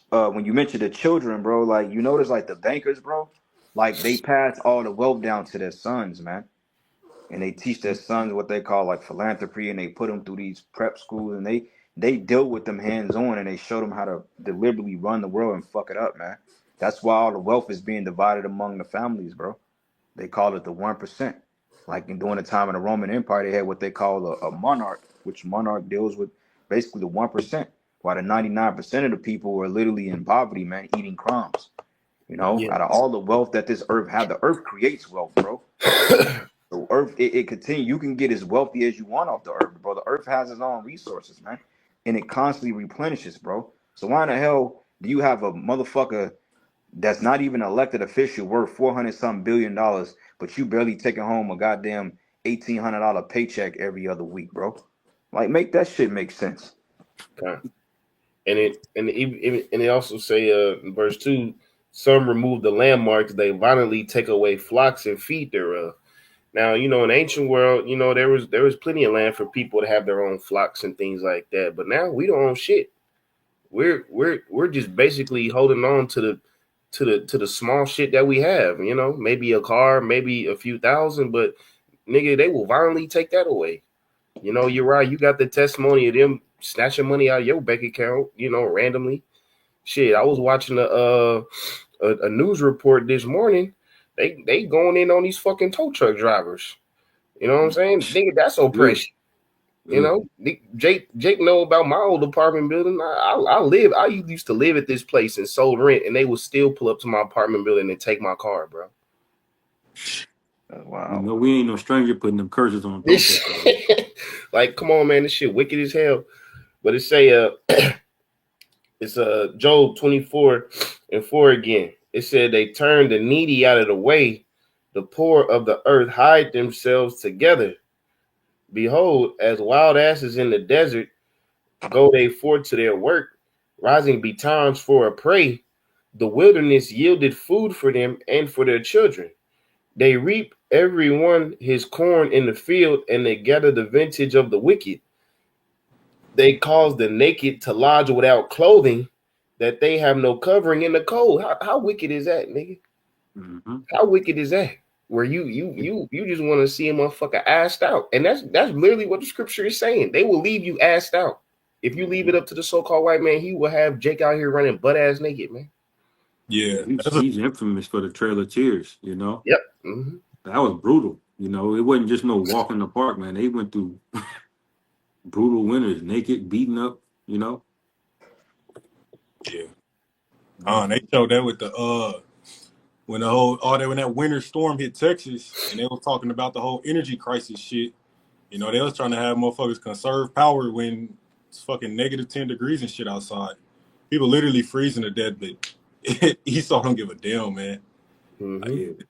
When you mentioned the children, bro, like you notice like the bankers, bro, like they pass all the wealth down to their sons, man. And they teach their sons what they call like philanthropy, and they put them through these prep schools, and they deal with them hands on, and they show them how to deliberately run the world and fuck it up, man. That's why all the wealth is being divided among the families, bro. They call it the 1%. Like during the time of the Roman Empire, they had what they call a monarch, which monarch deals with basically the 1%, while the 99% of the people were literally in poverty, man, eating crumbs. You know, Yeah. out of all the wealth that this earth had, the earth creates wealth, bro. The earth, it continues. You can get as wealthy as you want off the earth, bro. The earth has its own resources, man, and it constantly replenishes, bro. So why in the hell do you have a motherfucker that's not even an elected official worth 400 something $billion, but you barely taking home a goddamn $1,800 paycheck every other week, bro? Like, make that shit make sense. Okay. And it also say in verse 2, some remove the landmarks, they violently take away flocks and feed thereof. Now, you know, in ancient world, you know, there was plenty of land for people to have their own flocks and things like that. But now we don't own shit. We're just basically holding on to the small shit that we have, you know, maybe a car, maybe a few thousand, but nigga, they will violently take that away. You know, you're right. You got the testimony of them snatching money out of your bank account, you know, randomly. Shit, I was watching a news report this morning. They going in on these fucking tow truck drivers. You know what I'm saying? Nigga, that's oppression. You know, Jake know about my old apartment building. I used to live at this place and sold rent, and they would still pull up to my apartment building and take my car, bro. Wow. You know, we ain't no stranger putting them curses on This like, come on, man, this shit wicked as hell. But it say it's Job 24:4 again. It said they turn the needy out of the way, the poor of the earth hide themselves together. Behold, as wild asses in the desert, go they forth to their work, rising betimes for a prey. The wilderness yielded food for them and for their children. They reap every one his corn in the field, and they gather the vintage of the wicked. They cause the naked to lodge without clothing, that they have no covering in the cold. How wicked is that, nigga? Mm-hmm. How wicked is that? Where you just want to see a motherfucker assed out, and that's literally what the scripture is saying. They will leave you assed out. If you leave it up to the so-called white man, he will have Jake out here running butt ass naked, man. Yeah, He's infamous for the Trail of Tears, you know. Yep. Mm-hmm. That was brutal. You know, it wasn't just no walk in the park, man. They went through brutal winters, naked, beaten up, you know. Yeah. They showed that with the when the whole when that winter storm hit Texas, and they was talking about the whole energy crisis shit. You know, they was trying to have motherfuckers conserve power when it's fucking -10 degrees and shit outside. People literally freezing to death, but Esau don't give a damn, man. Mm-hmm.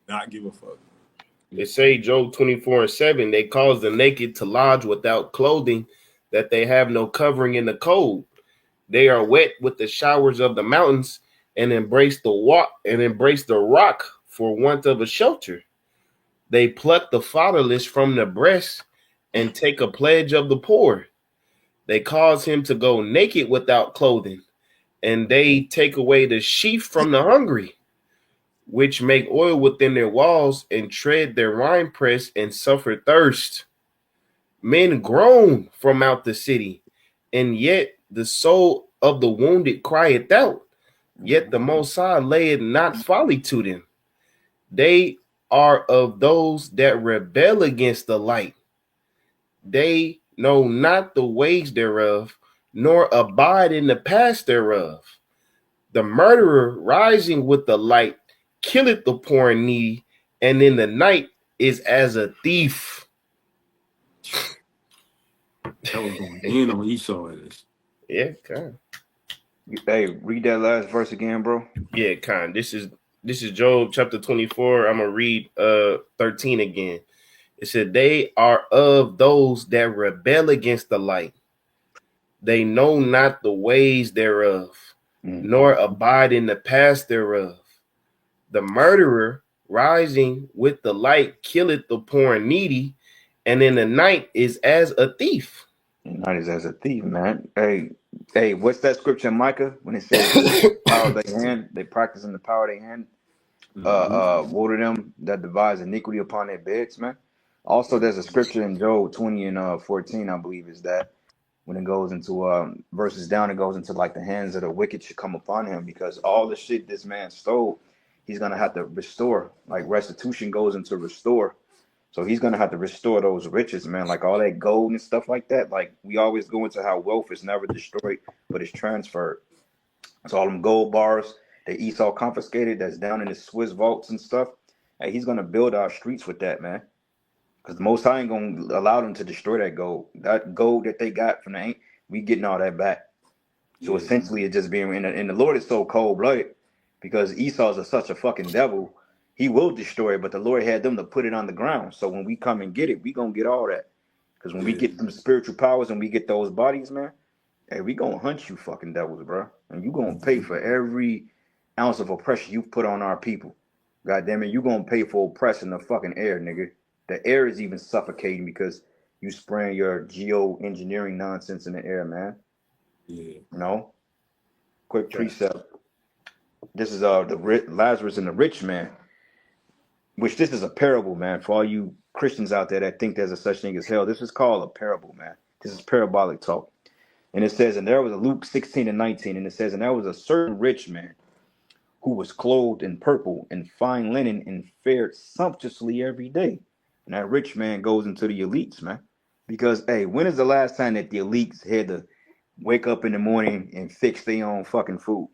Not give a fuck. It say Job 24:7, they cause the naked to lodge without clothing, that they have no covering in the cold. They are wet with the showers of the mountains and embrace the rock for want of a shelter. They pluck the fatherless from the breast and take a pledge of the poor. They cause him to go naked without clothing, and they take away the sheaf from the hungry, which make oil within their walls and tread their winepress and suffer thirst. Men groan from out the city, and yet the soul of the wounded crieth out. Yet the Most High layeth not folly to them. They are of those that rebel against the light. They know not the ways thereof, nor abide in the paths thereof. The murderer rising with the light killeth the poor and needy, and in the night is as a thief. That was going in on Esau at this. Yeah, kind. Hey, read that last verse again, bro. Yeah, kind. This is Job chapter 24. I'm gonna read 13 again. It said, they are of those that rebel against the light. They know not the ways thereof, nor abide in the paths thereof. The murderer rising with the light killeth the poor and needy, and in the night is as a thief. Not as a thief, man. Hey, what's that scripture in Micah when it says power of their hand, they practice in the power of their hand? Woe to them that devise iniquity upon their beds, man. Also, there's a scripture in Job 20 and 14, I believe, is that when it goes into verses down, it goes into like the hands of the wicked should come upon him, because all the shit this man stole, he's gonna have to restore. Like restitution goes into restore. So he's gonna have to restore those riches, man. Like all that gold and stuff like that. Like we always go into how wealth is never destroyed, but it's transferred. So all them gold bars that Esau confiscated, that's down in the Swiss vaults and stuff. Hey, he's gonna build our streets with that, man. Because the Most High ain't gonna allow them to destroy that gold. That gold that they got from the we getting all that back. So essentially, it's just being and the Lord is so cold blooded because Esau's such a fucking devil. He will destroy it, but the Lord had them to put it on the ground. So when we come and get it, we gonna get all that. Because when we get them spiritual powers and we get those bodies, man, hey, we gonna hunt you fucking devils, bro. And you gonna pay for every ounce of oppression you put on our people. God damn it, you gonna pay for oppressing the fucking air, nigga. The air is even suffocating because you spraying your geoengineering nonsense in the air, man. Yeah. You know? Quick precept. This is the Lazarus and the rich man, which this is a parable, man. For all you Christians out there that think there's a such thing as hell, this is called a parable, man. This is parabolic talk. And it says, and there was a Luke 16 and 19, and it says, and there was a certain rich man who was clothed in purple and fine linen and fared sumptuously every day. And that rich man goes into the elites, man. Because, hey, when is the last time that the elites had to wake up in the morning and fix their own fucking food?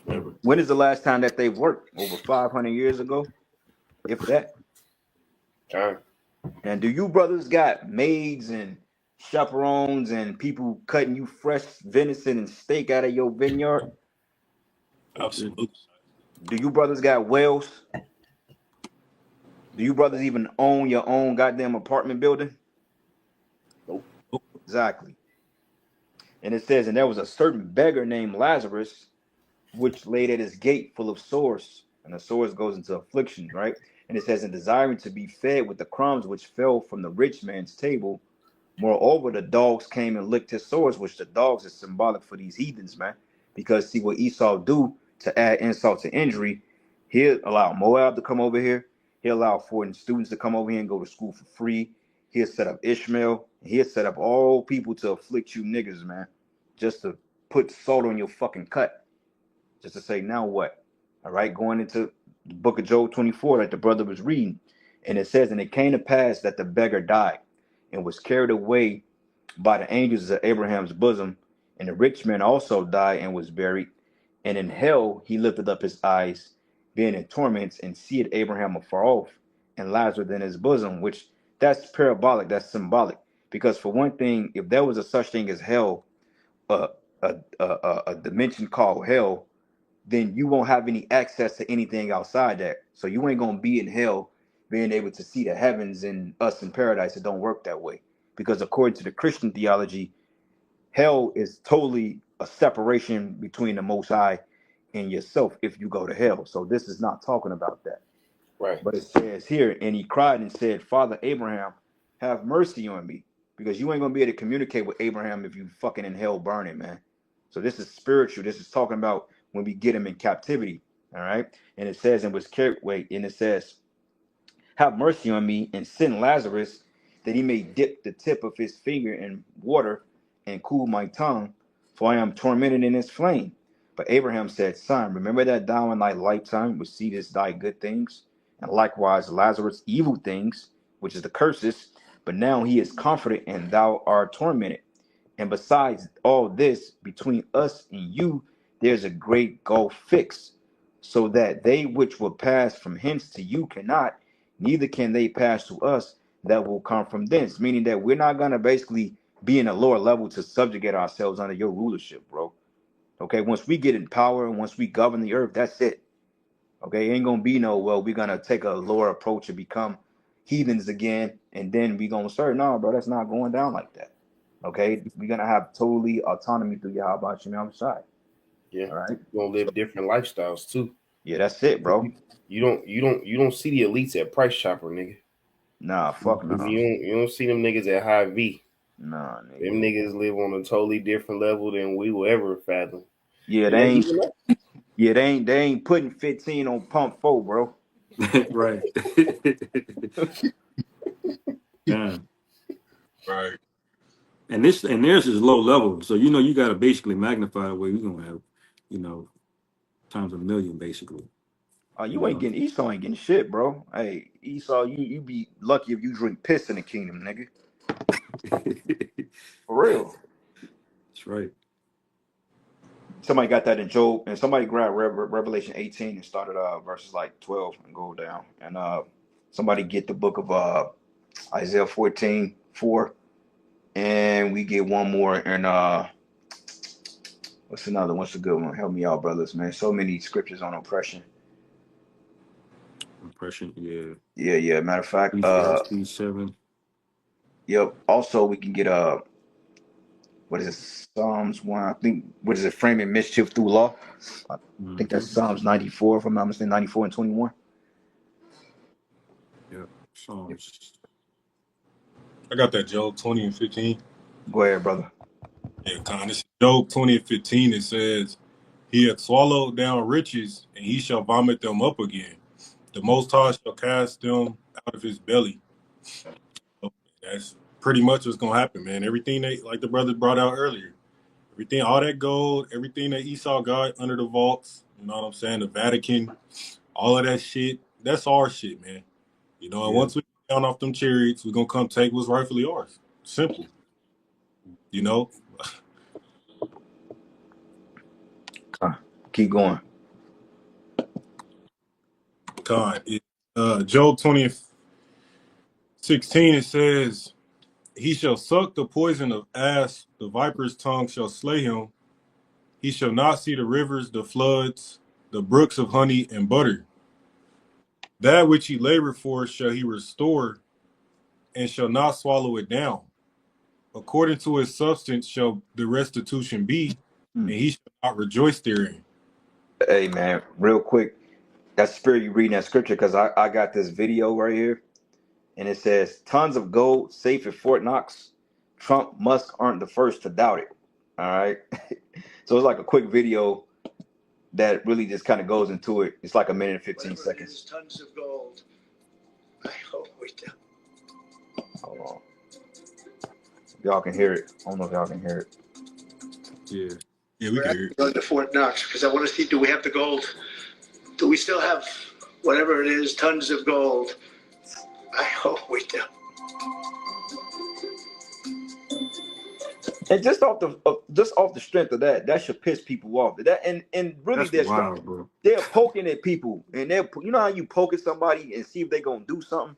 Never. When is the last time that they've worked? Over 500 years ago? If that. Time. And do you brothers got maids and chaperones and people cutting you fresh venison and steak out of your vineyard? Absolutely. Do you brothers got wells? Do you brothers even own your own goddamn apartment building? Nope. Exactly. And it says, and there was a certain beggar named Lazarus, which laid at his gate full of sores. And the sores goes into affliction, right? And it says, and desiring to be fed with the crumbs which fell from the rich man's table. Moreover, the dogs came and licked his sores, which the dogs is symbolic for these heathens, man. Because see what Esau do to add insult to injury, he'll allow Moab to come over here. He'll allow foreign students to come over here and go to school for free. He'll set up Ishmael. He'll set up all people to afflict you niggas, man. Just to put salt on your fucking cut. Just to say, now what? All right, going into the book of Job 24 that the brother was reading. And it says, and it came to pass that the beggar died and was carried away by the angels of Abraham's bosom. And the rich man also died and was buried. And in hell he lifted up his eyes, being in torments, and seeth Abraham afar off, and Lazarus in his bosom, which that's parabolic, that's symbolic. Because for one thing, if there was a such thing as hell, a a dimension called hell, then you won't have any access to anything outside that. So you ain't gonna be in hell being able to see the heavens and us in paradise. It don't work that way. Because according to the Christian theology, hell is totally a separation between the Most High and yourself if you go to hell. So this is not talking about that. Right. But it says here, and he cried and said, Father Abraham, have mercy on me. Because you ain't gonna be able to communicate with Abraham if you fucking in hell burning, man. So this is spiritual. This is talking about when we get him in captivity. All right. And it says, and was carried, wait, and it says, have mercy on me and send Lazarus that he may dip the tip of his finger in water and cool my tongue, for I am tormented in this flame. But Abraham said, Son, remember that thou in thy lifetime would see this thy good things, and likewise Lazarus evil things, which is the curses. But now he is comforted, and thou art tormented. And besides all this, between us and you, there's a great gulf fixed, so that they which will pass from hence to you cannot, neither can they pass to us that will come from thence. Meaning that we're not going to basically be in a lower level to subjugate ourselves under your rulership, bro. Okay, once we get in power and once we govern the earth, that's it. Okay, it ain't going to be no, well, we're going to take a lower approach and become heathens again, and then we going to serve. No, bro, that's not going down like that. Okay, we're going to have totally autonomy through Yahweh Shem Shai. Yeah. All right. You're gonna live different lifestyles too. Yeah, that's it, bro. You don't see the elites at Price Chopper, nigga. Nah, fuck no. You don't see them niggas at High V. Nah, nigga. Them niggas live on a totally different level than we will ever fathom. Yeah, they ain't putting 15 on pump 4, bro. Right. Yeah. Right. And theirs is low level, so you got to basically magnify the way you're gonna have, times a million basically. You ain't getting Esau ain't getting shit, bro. Hey, Esau, you be lucky if you drink piss in the kingdom, nigga. For real. That's right. Somebody got that in Job, and somebody grabbed Revelation 18 and started verses like 12 and go down. And somebody get the book of Isaiah 14:4, and we get one more. And what's another? What's a good one? Help me out, brothers, man. So many scriptures on oppression. Impression, yeah. Yeah. Matter of fact, Ecclesiastes 7. yep. Also, we can get what is it? Psalms 1. I think what is it? Framing mischief through law. I think that's Psalms 94, if I'm not mistaken. 94 and 21. Yeah. Psalms. I got that Job 20 and 15. Go ahead, brother. Yeah, Con. This is Job 20 and 15. It says, He hath swallowed down riches, and he shall vomit them up again. The Most High shall cast them out of his belly. So that's pretty much what's gonna happen, man. Everything like the brother brought out earlier, everything, all that gold, everything that Esau got under the vaults, you know what I'm saying? The Vatican, all of that shit, that's our shit, man. And once we get down off them chariots, we're gonna come take what's rightfully ours. Simple. Keep going. God, Job 20 and 16, it says, He shall suck the poison of asp, the viper's tongue shall slay him. He shall not see the rivers, the floods, the brooks of honey and butter. That which he labored for shall he restore, and shall not swallow it down. According to his substance shall the restitution be, and he shall not rejoice therein. Hey, man, real quick. That's spirit you reading that scripture, because I got this video right here, and it says, tons of gold safe at Fort Knox. Trump, Musk aren't the first to doubt it. All right. So it's like a quick video that really just kind of goes into it. It's like a minute and 15 seconds. Tons of gold. I hope we do. Hold on. Y'all can hear it. I don't know if y'all can hear it. Yeah, we can hear it. Going to Fort Knox because I want to see, do we have the gold? Do we still have whatever it is, tons of gold? I hope we do. And just off the strength of that should piss people off. And really That's wild, bro. they're poking at people, and you know how you poke at somebody and see if they're gonna do something.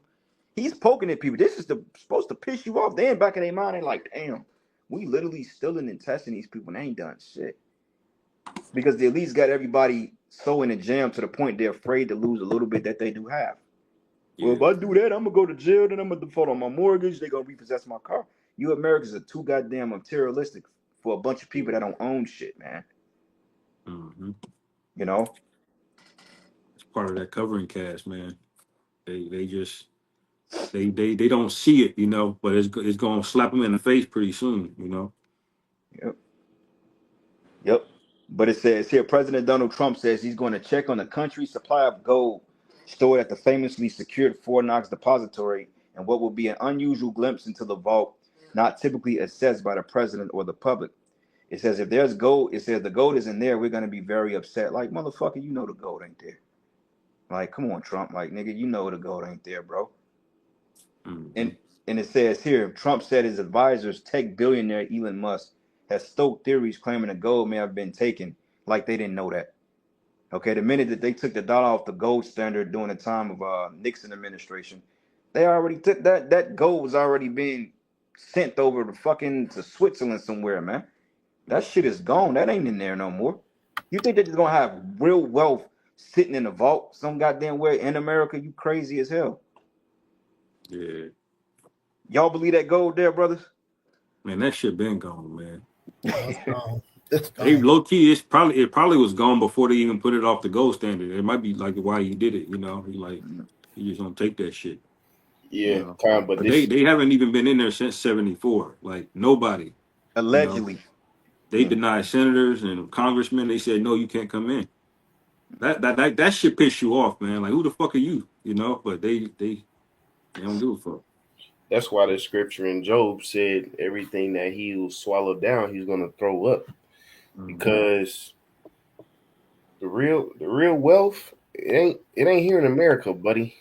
He's poking at people. This is supposed to piss you off. They in back in their mind, they're like, damn, we literally stealing and testing these people, and they ain't done shit. Because they at least got everybody so in a jam to the point they're afraid to lose a little bit that they do have. Well, if I do that, I'm gonna go to jail, then I'm gonna default on my mortgage, they're gonna repossess my car. You Americans are too goddamn materialistic for a bunch of people that don't own shit, man. Mm-hmm. You know? It's part of that covering cast, man. They just they don't see it, you know, but it's gonna slap them in the face pretty soon, you know. Yep. But it says here, President Donald Trump says he's going to check on the country's supply of gold stored at the famously secured Fort Knox depository and what will be an unusual glimpse into the vault not typically assessed by the president or the public. It says if there's gold, it says the gold isn't there, we're going to be very upset. Like, motherfucker, you know the gold ain't there. Like, come on, Trump. Like, nigga, you know the gold ain't there, bro. Mm-hmm. And it says here, Trump said his advisors, tech billionaire Elon Musk, has stoked theories claiming the gold may have been taken, like they didn't know that. Okay, the minute that they took the dollar off the gold standard during the time of Nixon administration, they already took that gold was already being sent over to Switzerland somewhere, man. That shit is gone. That ain't in there no more. You think they're just gonna have real wealth sitting in a vault some goddamn way in America? You crazy as hell. Yeah. Y'all believe that gold there, brothers? Man, that shit been gone, man. It's gone. It's Hey, gone. low key, it probably was gone before they even put it off the gold standard. It might be like why he did it, you know. He just don't take that shit. Yeah, You know? but But this they haven't even been in there since '74. Like nobody. Allegedly. You know? They denied senators and congressmen. They said no, you can't come in. That shit piss you off, man. Like who the fuck are you? You know? But they don't give a fuck. that's why the scripture in Job said everything that he will swallow down, he's gonna throw up. Because the real wealth, it ain't here in America, buddy.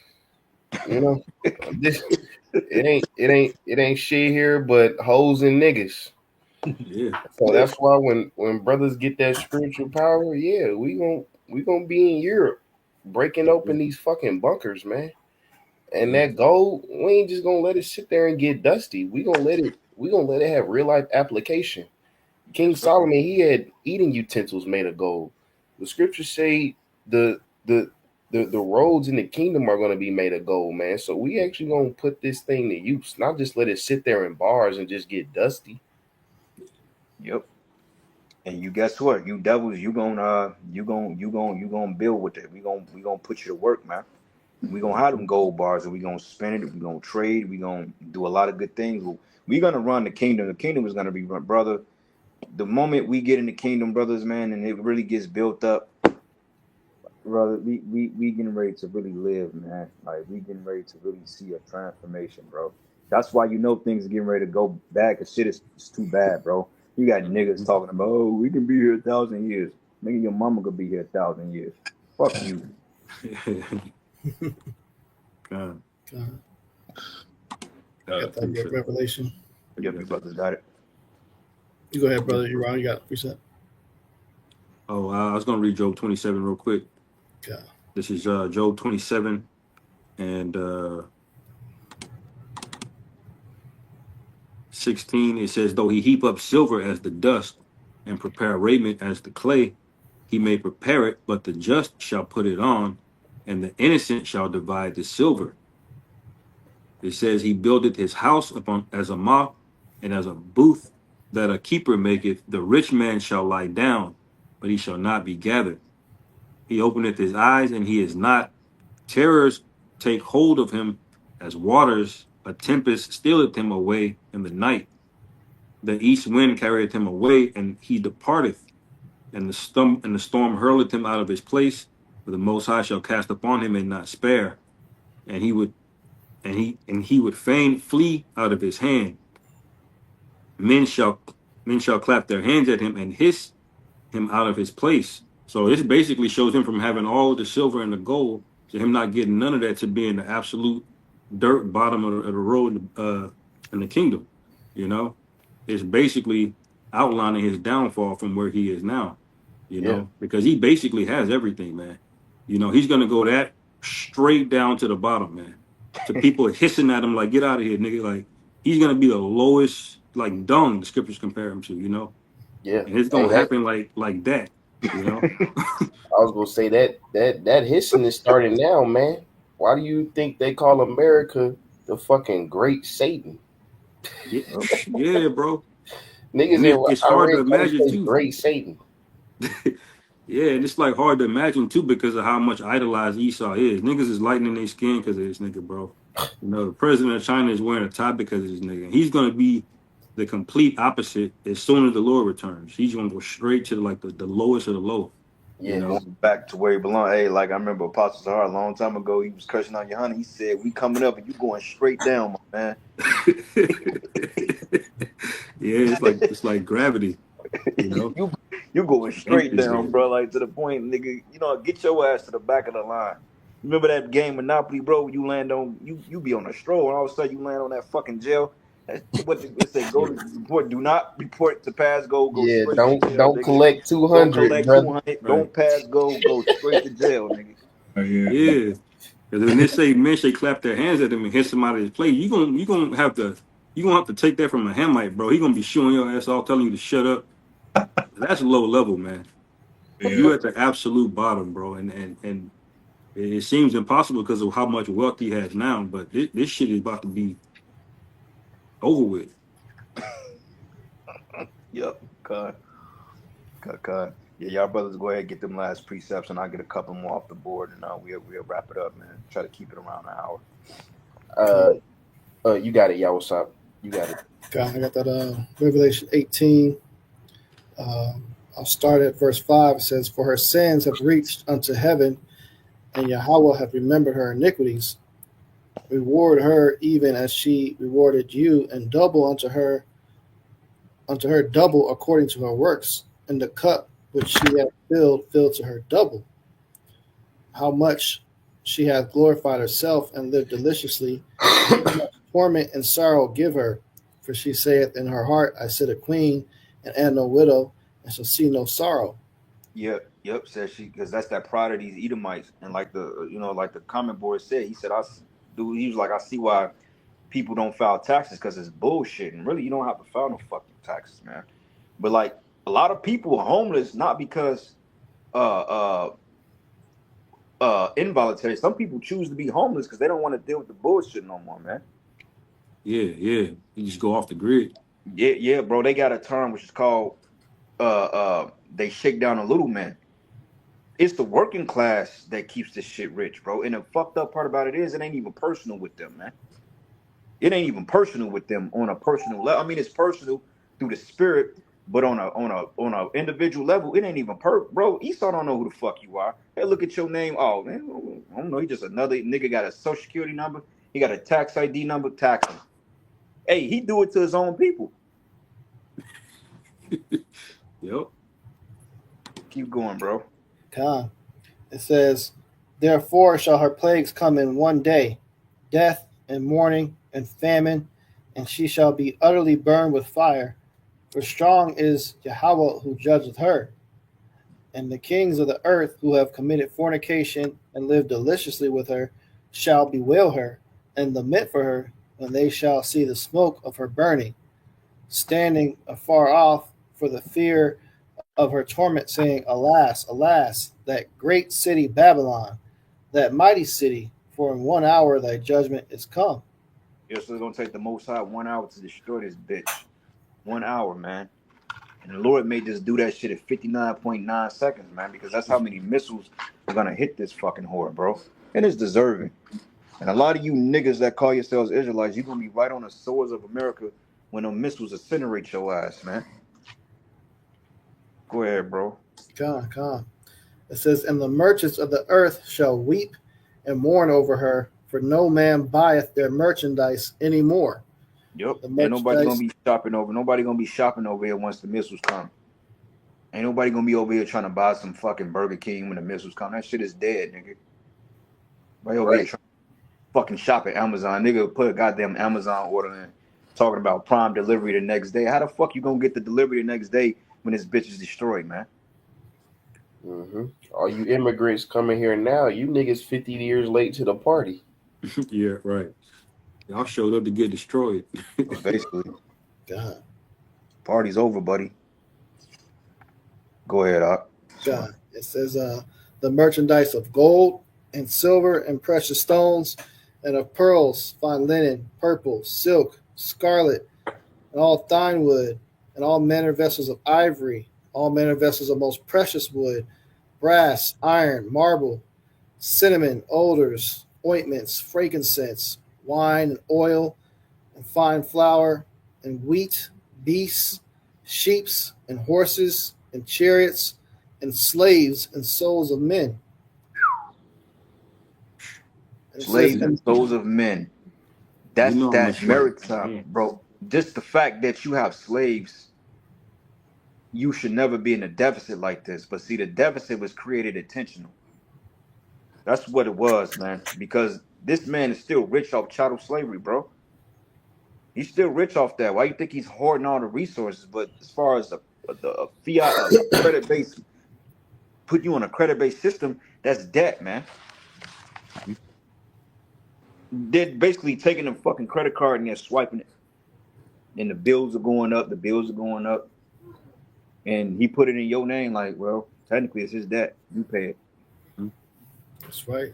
You know, it ain't shit here but hoes and niggas. Yeah. So that's why when brothers get that spiritual power, yeah, we gonna be in Europe breaking open these fucking bunkers, man. And that gold, we ain't just gonna let it sit there and get dusty. We gonna let it have real life application. King Solomon, he had eating utensils made of gold. The scriptures say the roads in the kingdom are going to be made of gold, man. So we actually going to put this thing to use, not just let it sit there in bars and just get dusty. Yep. And you guess what? You devils, you gonna build with it. We gonna put you to work, man. We gonna have them gold bars, and we gonna spend it. We gonna trade. We gonna do a lot of good things. We gonna run the kingdom. The kingdom is gonna be run, brother. The moment we get in the kingdom, brothers, man, and it really gets built up, brother, we getting ready to really live, man. Like we getting ready to really see a transformation, bro. That's why you know things are getting ready to go bad, cause shit is too bad, bro. You got niggas talking about, oh, we can be here 1,000 years. Maybe your mama could be here 1,000 years. Fuck you. God. Got that book, Revelation. Yep, you brothers got it. You go ahead, brother. You're wrong. You got it. Preset. Oh, I was gonna read Job 27 real quick. Yeah. This is Job 27 and 16. It says, though he heap up silver as the dust and prepare raiment as the clay, he may prepare it, but the just shall put it on, and the innocent shall divide the silver. It says he buildeth his house upon as a moth, and as a booth that a keeper maketh, the rich man shall lie down, but he shall not be gathered. He openeth his eyes, and he is not. Terrors take hold of him as waters. A tempest stealeth him away in the night. The east wind carrieth him away, and he departeth. And the storm hurleth him out of his place. For the Most High shall cast upon him and not spare. And he would fain flee out of his hand. Men shall clap their hands at him and hiss him out of his place. So this basically shows him from having all the silver and the gold to him not getting none of that to being the absolute dirt bottom of the road in the kingdom, you know. is basically outlining his downfall from where he is now. You Yeah. know, because he basically has everything, man. You know, he's gonna go that straight down to the bottom, man. To people hissing at him like, "Get out of here, nigga!" Like he's gonna be the lowest, like dung. The scriptures compare him to, you know, Yeah. and it's Hey, gonna happen like that, you know. I was gonna say that hissing is starting now, man. Why do you think they call America the fucking Great Satan? Yeah, yeah, bro. Niggas And in it's hard to Iran call this imagine place too. Great Satan. Yeah, and it's like hard to imagine too because of how much idolized Esau is. Niggas is lightening their skin because of this nigga, bro. You know, the president of China is wearing a tie because of this nigga. He's gonna be the complete opposite as soon as the Lord returns. He's gonna go straight to like the lowest of the low. You Yeah. know, Going back to where he belonged. Hey, like I remember Apostle Zahar a long time ago, he was cursing on Johanna. He said, "We coming up and you going straight down, my man." yeah, it's like gravity. You know, you going straight Empty down, gravity. bro. Like to the point, nigga. You know, get your ass to the back of the line. Remember that game Monopoly, bro? You land on you be on a stroll, and all of a sudden you land on that fucking jail. That's what it say. Go to report. Do not report to pass. Go Yeah. straight to jail, Don't nigga. collect Don't 200, collect brother. 200. Right? Don't pass. Go straight to jail, nigga. Oh, yeah. Yeah. Because when they say men should clap their hands at him and hit somebody his play, you gonna have to take that from a Hamite, bro. He gonna be showing your ass off, telling you to shut up. That's low level, man. You Yeah. at the absolute bottom, bro. And it seems impossible because of how much wealth he has now. But this shit is about to be over with. Yep. God. Yeah, y'all brothers go ahead and get them last precepts, and I'll get a couple more off the board, and we'll wrap it up, man. Try to keep it around an hour. You got it, y'all. What's up? You got it. God, I got that Revelation 18. I'll start at verse 5. It says, "For her sins have reached unto heaven, and Yahweh hath remembered her iniquities. Reward her even as she rewarded you, and double unto her double according to her works, and the cup which she hath filled to her double. How much she hath glorified herself and lived deliciously, how much torment and sorrow give her. For she saith in her heart, I sit a queen, and am no widow, and shall see no sorrow." Yep. Says she, because that's that pride of these Edomites, and like the comment board said, he said, he was like, I see why people don't file taxes because it's bullshit, and really you don't have to file no fucking taxes, man. But like a lot of people are homeless not because involuntary. Some people choose to be homeless because they don't want to deal with the bullshit no more, man. Yeah. You just go off the grid. Yeah, bro. They got a term which is called they shake down a little man. It's the working class that keeps this shit rich, bro. And the fucked up part about it is it ain't even personal with them, man. It ain't even personal with them on a personal level. I mean, it's personal through the spirit, but on a individual level, it ain't even bro. Esau don't know who the fuck you are. Hey, look at your name. Oh man, I don't know. He just another nigga got a social security number. He got a tax ID number. Tax him. Hey, he do it to his own people. Yep. Keep going, bro. God. It says, "Therefore shall her plagues come in one day, death and mourning and famine, and she shall be utterly burned with fire. For strong is Yahweh who judgeth her. And the kings of the earth who have committed fornication and lived deliciously with her shall bewail her and lament for her when they shall see the smoke of her burning, standing afar off for the fear of her torment, saying, Alas, alas, that great city Babylon, that mighty city, for in 1 hour thy judgment is come." Yeah, so it's gonna take the Most High 1 hour to destroy this bitch. 1 hour, man. And the Lord made this do that shit at 59.9 seconds, man, because that's how many missiles are gonna hit this fucking whore, bro. And it's deserving. And a lot of you niggas that call yourselves Israelites, you're gonna be right on the swords of America when them missiles incinerate your ass, man. Go ahead, bro. Come. It says, "And the merchants of the earth shall weep and mourn over her, for no man buyeth their merchandise any more." Yep. The Ain't nobody merchandise, gonna be shopping over. Nobody gonna be shopping over here once the missiles come. Ain't nobody gonna be over here trying to buy some fucking Burger King when the missiles come. That shit is dead, nigga. Right over here trying to fucking shop at Amazon. Nigga put a goddamn Amazon order in. talking about prime delivery the next day. How the fuck you gonna get the delivery the next day when this bitch is destroyed, man? All you immigrants coming here now, you niggas 50 years late to the party. Yeah, right. Y'all showed up to get destroyed. Basically, God, party's over, buddy. Go ahead, Op. God. It says, the merchandise of gold and silver and precious stones and of pearls, fine linen, purple, silk, scarlet, and all fine wood, and all manner of vessels of ivory, all manner of vessels of most precious wood, brass, iron, marble, cinnamon, odors, ointments, frankincense, wine and oil, and fine flour, and wheat, beasts, sheeps, and horses, and chariots, and slaves, and souls of men. And it Slaves says, and souls of men. That's You know how that much money. maritime, bro. Just the fact that you have slaves, you should never be in a deficit like this. But see, the deficit was created intentional. That's what it was, man. Because this man is still rich off chattel slavery, bro. He's still rich off that. Why you think he's hoarding all the resources? But as far as a fiat, a credit based, put you on a credit based system, that's debt, man. They're basically taking a fucking credit card and they're swiping it, and the bills are going up. The bills are going up, and he put it in your name. Like, well, technically, it's his debt. You pay it. that's right.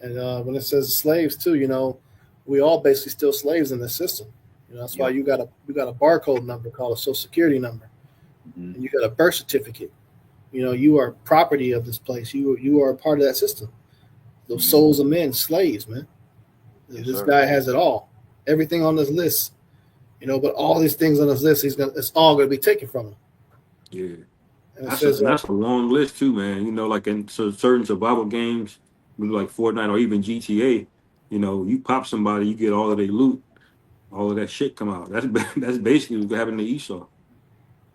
And when it says slaves too, we all basically still slaves in the system. That's why you got a barcode number called a social security number, Mhm. and you got a birth certificate. You are property of this place. You are a part of that system. Those souls of men, slaves, man. Yes, This sir. guy has it all, everything on this list. But all these things on this list, it's all going to be taken from him. Yeah. And it That's says, that's a long list too, man. Like in certain survival games, like Fortnite or even GTA, you pop somebody, you get all of their loot, all of that shit come out. That's that's basically what happened to Esau.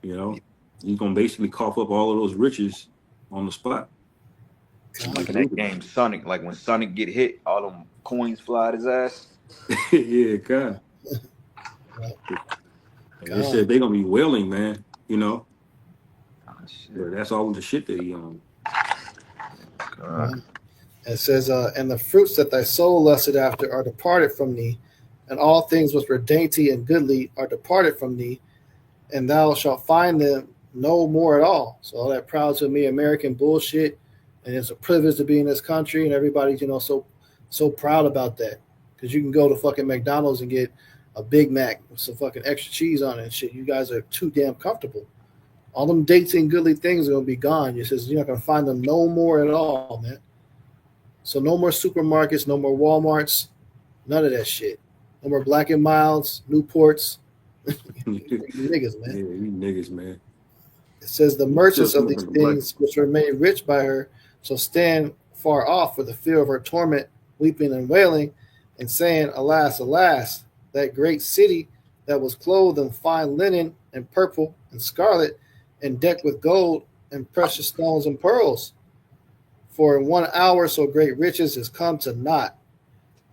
He's gonna basically cough up all of those riches on the spot. Like in that game, Sonic. Like when Sonic get hit, all them coins fly at his ass. Yeah, God. They said they're gonna be wailing, man. But that's all the shit that he on. it says, and the fruits that thy soul lusted after are departed from thee, and all things which were dainty and goodly are departed from thee, and thou shalt find them no more at all. So all that proud to me American bullshit, and it's a privilege to be in this country, and everybody's so proud about that, because you can go to fucking McDonald's and get a Big Mac with some fucking extra cheese on it and shit. You guys are too damn comfortable. All them dainty and goodly things are gonna be gone. It says you're not gonna find them no more at all, man. So no more supermarkets, no more Walmarts, none of that shit. No more Black and Milds, Newports. You niggas, man. Yeah, you niggas, man. It says the merchants of these things which were made rich by her shall stand far off for the fear of her torment, weeping and wailing, and saying, Alas, alas, that great city that was clothed in fine linen and purple and scarlet and decked with gold and precious stones and pearls. For in 1 hour so great riches is come to naught.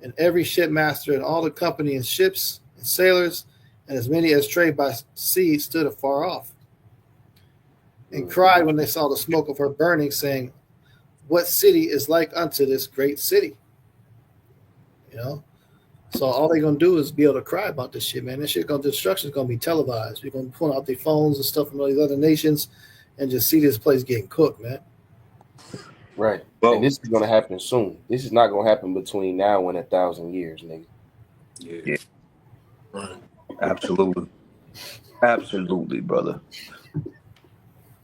And every shipmaster and all the company and ships and sailors and as many as trade by sea stood afar off, and cried when they saw the smoke of her burning, saying, What city is like unto this great city? So all they're gonna do is be able to cry about this shit, man. This shit destruction's gonna be televised. We're gonna pull out their phones and stuff from all these other nations and just see this place getting cooked, man. Right. And this is gonna happen soon. This is not gonna happen between now and 1,000 years, nigga. Yeah. Right. Absolutely. Absolutely, brother.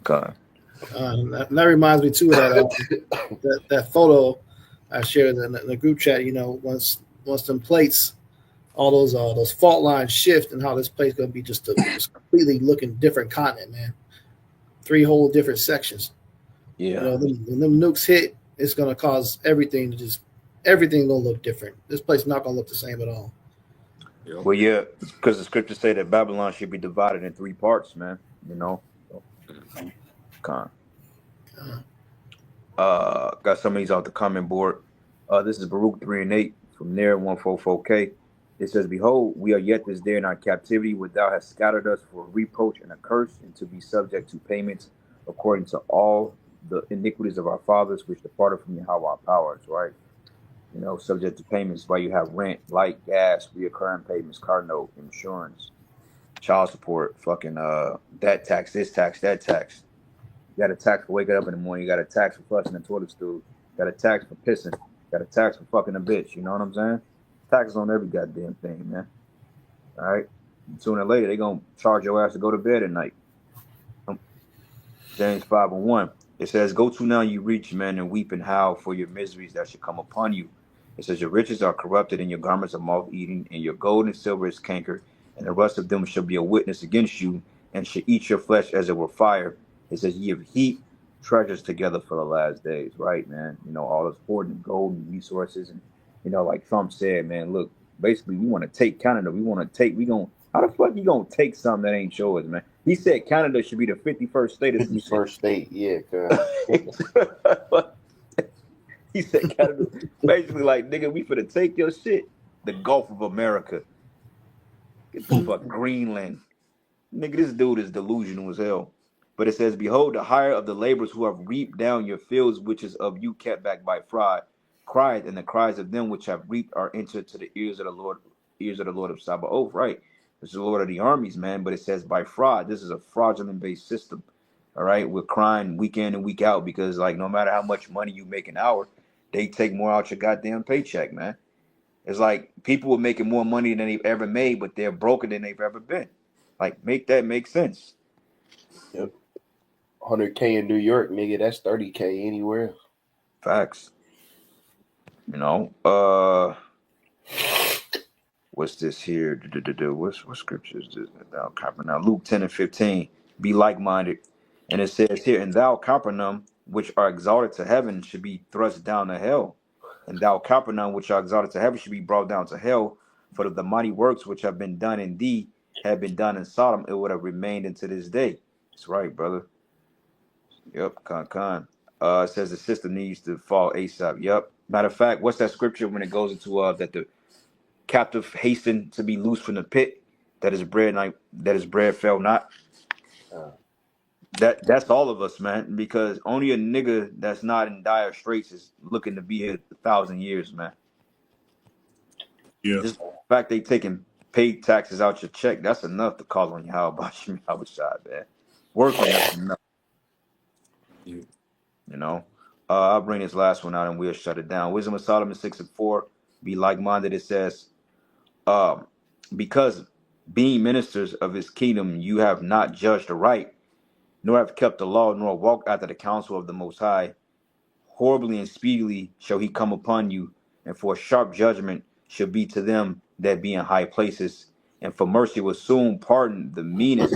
God. That reminds me too of that photo I shared in the group chat. Once them plates, all those fault lines shift, and how this place gonna be just completely looking different continent, man. 3 whole different sections. Yeah. When them nukes hit, it's gonna cause everything gonna look different. This place is not gonna look the same at all. Well, yeah, because the scriptures say that Babylon should be divided in 3 parts, man. Con. Got some of these off the comment board. This is Baruch 3 and 8 from Nair 144K. It says, Behold, we are yet this day in our captivity, where thou hast scattered us for reproach and a curse, and to be subject to payments according to all the iniquities of our fathers, which departed from Yahweh our powers, right? You know, subject to payments while you have rent, light, gas, reoccurring payments, car note, insurance, child support, fucking that tax, this tax, that tax. You got a tax for waking up in the morning, you got a tax for flushing the toilet stool, you got a tax for pissing, you got a tax for fucking a bitch, you know what I'm saying? Taxes on every goddamn thing, man. All right. Sooner or later, they're going to charge your ass to go to bed at night. James 5:1. It says, Go to now, you rich men, and weep and howl for your miseries that should come upon you. It says, Your riches are corrupted, and your garments are moth eating, and your gold and silver is cankered, and the rust of them shall be a witness against you, and shall eat your flesh as it were fire. It says, Ye have heaped treasures together for the last days, right, man? You know, all this hoarding gold and resources. And, you know, like Trump said, man, look, basically, we want to take Canada. How the fuck you going to take something that ain't yours, man? He said Canada should be the 51st state of some shit. 51st state, yeah, cuz. He said Canada, basically like, nigga, we finna take your shit. The Gulf of America. Get the fuck Greenland. Nigga, this dude is delusional as hell. But it says, Behold, the hire of the laborers who have reaped down your fields, which is of you kept back by fraud, cried, and the cries of them which have reaped are entered to the ears of the Lord of Sabaoth, right? This is the Lord of the armies, man. But it says by fraud. This is a fraudulent based system. All right. We're crying week in and week out because, like, no matter how much money you make an hour, they take more out your goddamn paycheck, man. It's like people are making more money than they've ever made, but they're broker than they've ever been. Like, make that make sense. Yep. 100K in New York, nigga, that's 30K anywhere. Facts. You know, what's this here? What scripture is this? Thou Capernaum. Luke 10:15. Be like-minded. And it says here, and thou Capernaum, which are exalted to heaven, should be thrust down to hell. And thou Capernaum, which are exalted to heaven, should be brought down to hell. For if the mighty works which have been done in thee had been done in Sodom, it would have remained unto this day. That's right, brother. Yep, con. It says the system needs to fall ASAP. Yep. Matter of fact, what's that scripture when it goes into that the captive hasten to be loose from the pit, that his bread fell not? That's all of us, man, because only a nigga that's not in dire straits is looking to be here 1,000 years, man. Yeah. Just the fact they taking paid taxes out your check, that's enough to call on Yahweh Shemi Habashai, man. Working, that's enough. Yeah. You know, I'll bring this last one out and we'll shut it down. Wisdom of Solomon 6:4. Be like-minded. It says, because being ministers of his kingdom, you have not judged aright, nor have kept the law, nor walked after the counsel of the Most High. Horribly and speedily shall he come upon you, and for a sharp judgment shall be to them that be in high places, and for mercy will soon pardon the meanest.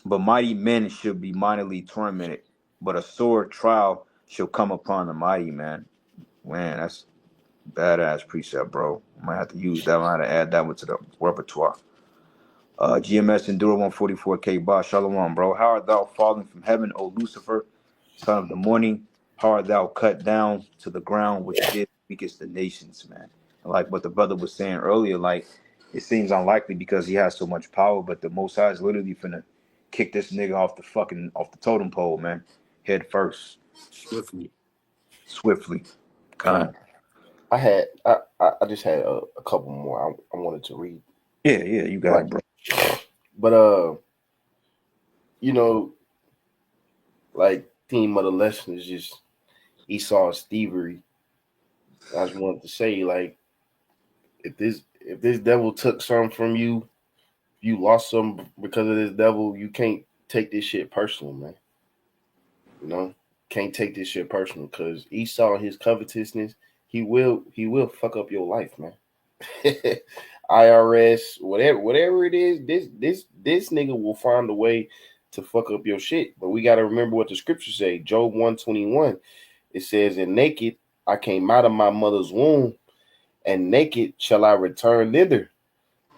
But mighty men should be mightily tormented, but a sore trial shall come upon the mighty, man. Man, that's badass precept, bro. I might have to use that one. I have to add that one to the repertoire. GMS Enduro 144K Ba Shalom, bro. How art thou fallen from heaven, O Lucifer, son of the morning? How art thou cut down to the ground, which did weakest the nations, man? Like what the brother was saying earlier, like it seems unlikely because he has so much power, but the Most High is literally finna kick this nigga off the totem pole, man, head first, swiftly. Kind. I just had a couple more I wanted to read. Yeah, you got it, bro. But you know, like theme of the lesson is just Esau's thievery. I just wanted to say, like, if this devil took something from you, you lost some because of this devil, you can't take this shit personal, man. You know, can't take this shit personal because Esau, his covetousness, he will fuck up your life, man. IRS, whatever it is, this nigga will find a way to fuck up your shit. But we got to remember what the scriptures say. Job 121, it says, and naked I came out of my mother's womb, and naked shall I return thither.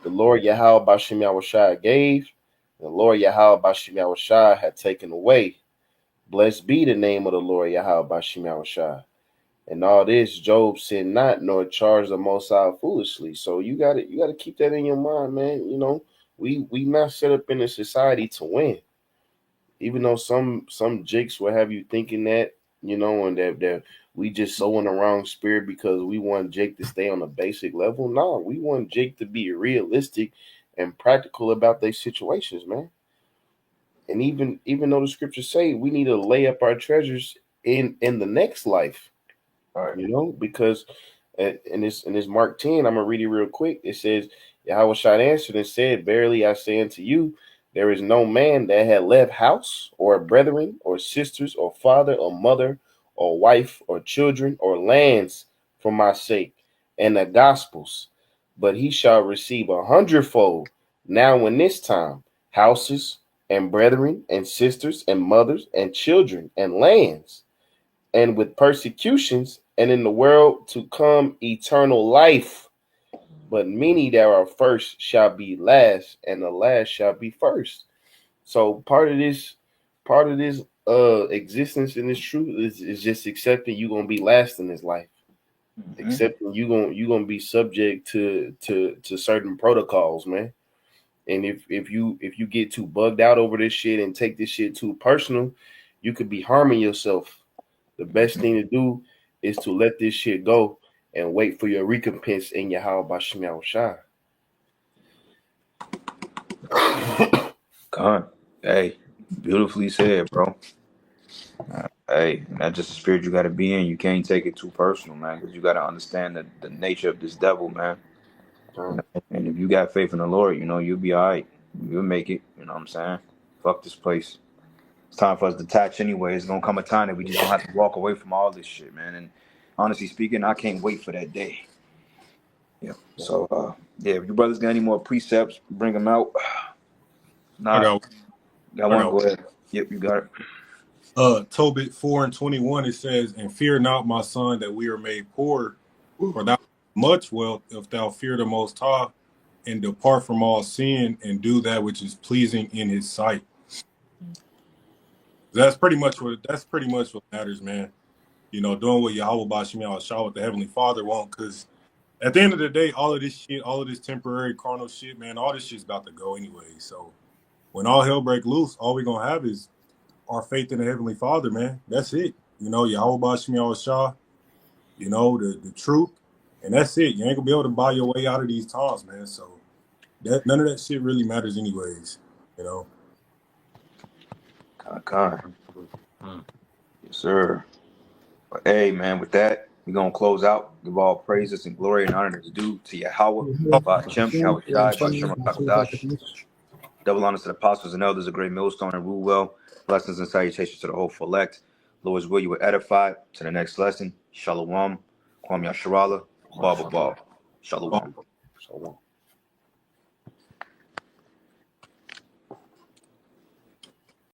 The Lord Yahweh Bashem Yahushai gave, and the Lord Yahweh Bashem Yahushai had taken away. Blessed be the name of the Lord Yahweh Bashem Yahushai. And all this, Job sinned not, nor charged the Most High foolishly. So you gotta keep that in your mind, man. You know, we not set up in a society to win. Even though some jakes will have you thinking that, you know, and that we just so in the wrong spirit because we want Jake to stay on a basic level. No, we want Jake to be realistic and practical about their situations, man. And even though the scriptures say we need to lay up our treasures in the next life, Right. you know, because in this Mark 10, I'm gonna read it real quick. It says, Yahweh shot answered and said, verily I say unto you, there is no man that had left house or brethren or sisters or father or mother or wife or children or lands for my sake and the gospels, but he shall receive 100-fold now in this time houses and brethren and sisters and mothers and children and lands, and with persecutions, and in the world to come eternal life. But many that are first shall be last, and the last shall be first. So part of this existence in this truth is just accepting you're gonna be last in this life. Mhm. Accepting you're gonna be subject to certain protocols, man. And if you get too bugged out over this shit and take this shit too personal, you could be harming yourself. The best thing to do is to let this shit go and wait for your recompense in Yahweh Bashim Yahushua. Con. Hey, beautifully said, bro. Hey, that's just the spirit you got to be in. You can't take it too personal, man, because you got to understand the nature of this devil, man. You know? And if you got faith in the Lord, you know, you'll be all right. You'll make it. You know what I'm saying? Fuck this place. It's time for us to detach anyway. It's going to come a time that we just going to have to walk away from all this shit, man. And honestly speaking, I can't wait for that day. Yeah. So, yeah, if you brothers got any more precepts, bring them out. I Not, got one? got Go ahead. Yep, you got it. Tobit 4:21, it says, and fear not, my son, that we are made poor, for thou hast much wealth if thou fear the Most High, and depart from all sin, and do that which is pleasing in his sight. That's pretty much what matters, man. You know, doing what Yahweh Bashim Yahushua, what the Heavenly Father want, because at the end of the day, all of this shit, all of this temporary carnal shit, man, all this shit's about to go anyway. So when all hell break loose, all we're gonna have is our faith in the Heavenly Father, man. That's it. You know, Yahweh Bashim Yahushua, you know, the truth, and that's it. You ain't gonna be able to buy your way out of these times, man. So that none of that shit really matters anyways, you know. Con. Yes, sir. But hey, man, with that, we're going to close out. Give all praises and glory and honor that's due to Yahweh, Ba'Shem, Yahweh Shai, Ba'Shem HaKadosh. Double honors to the apostles and elders, a great millstone and rule well. Blessings and salutations to the whole elect. Lord's will, you were edified. To the next lesson, Shalom, Kwam Yasharala, Baba Bab. Shalom. Shalom.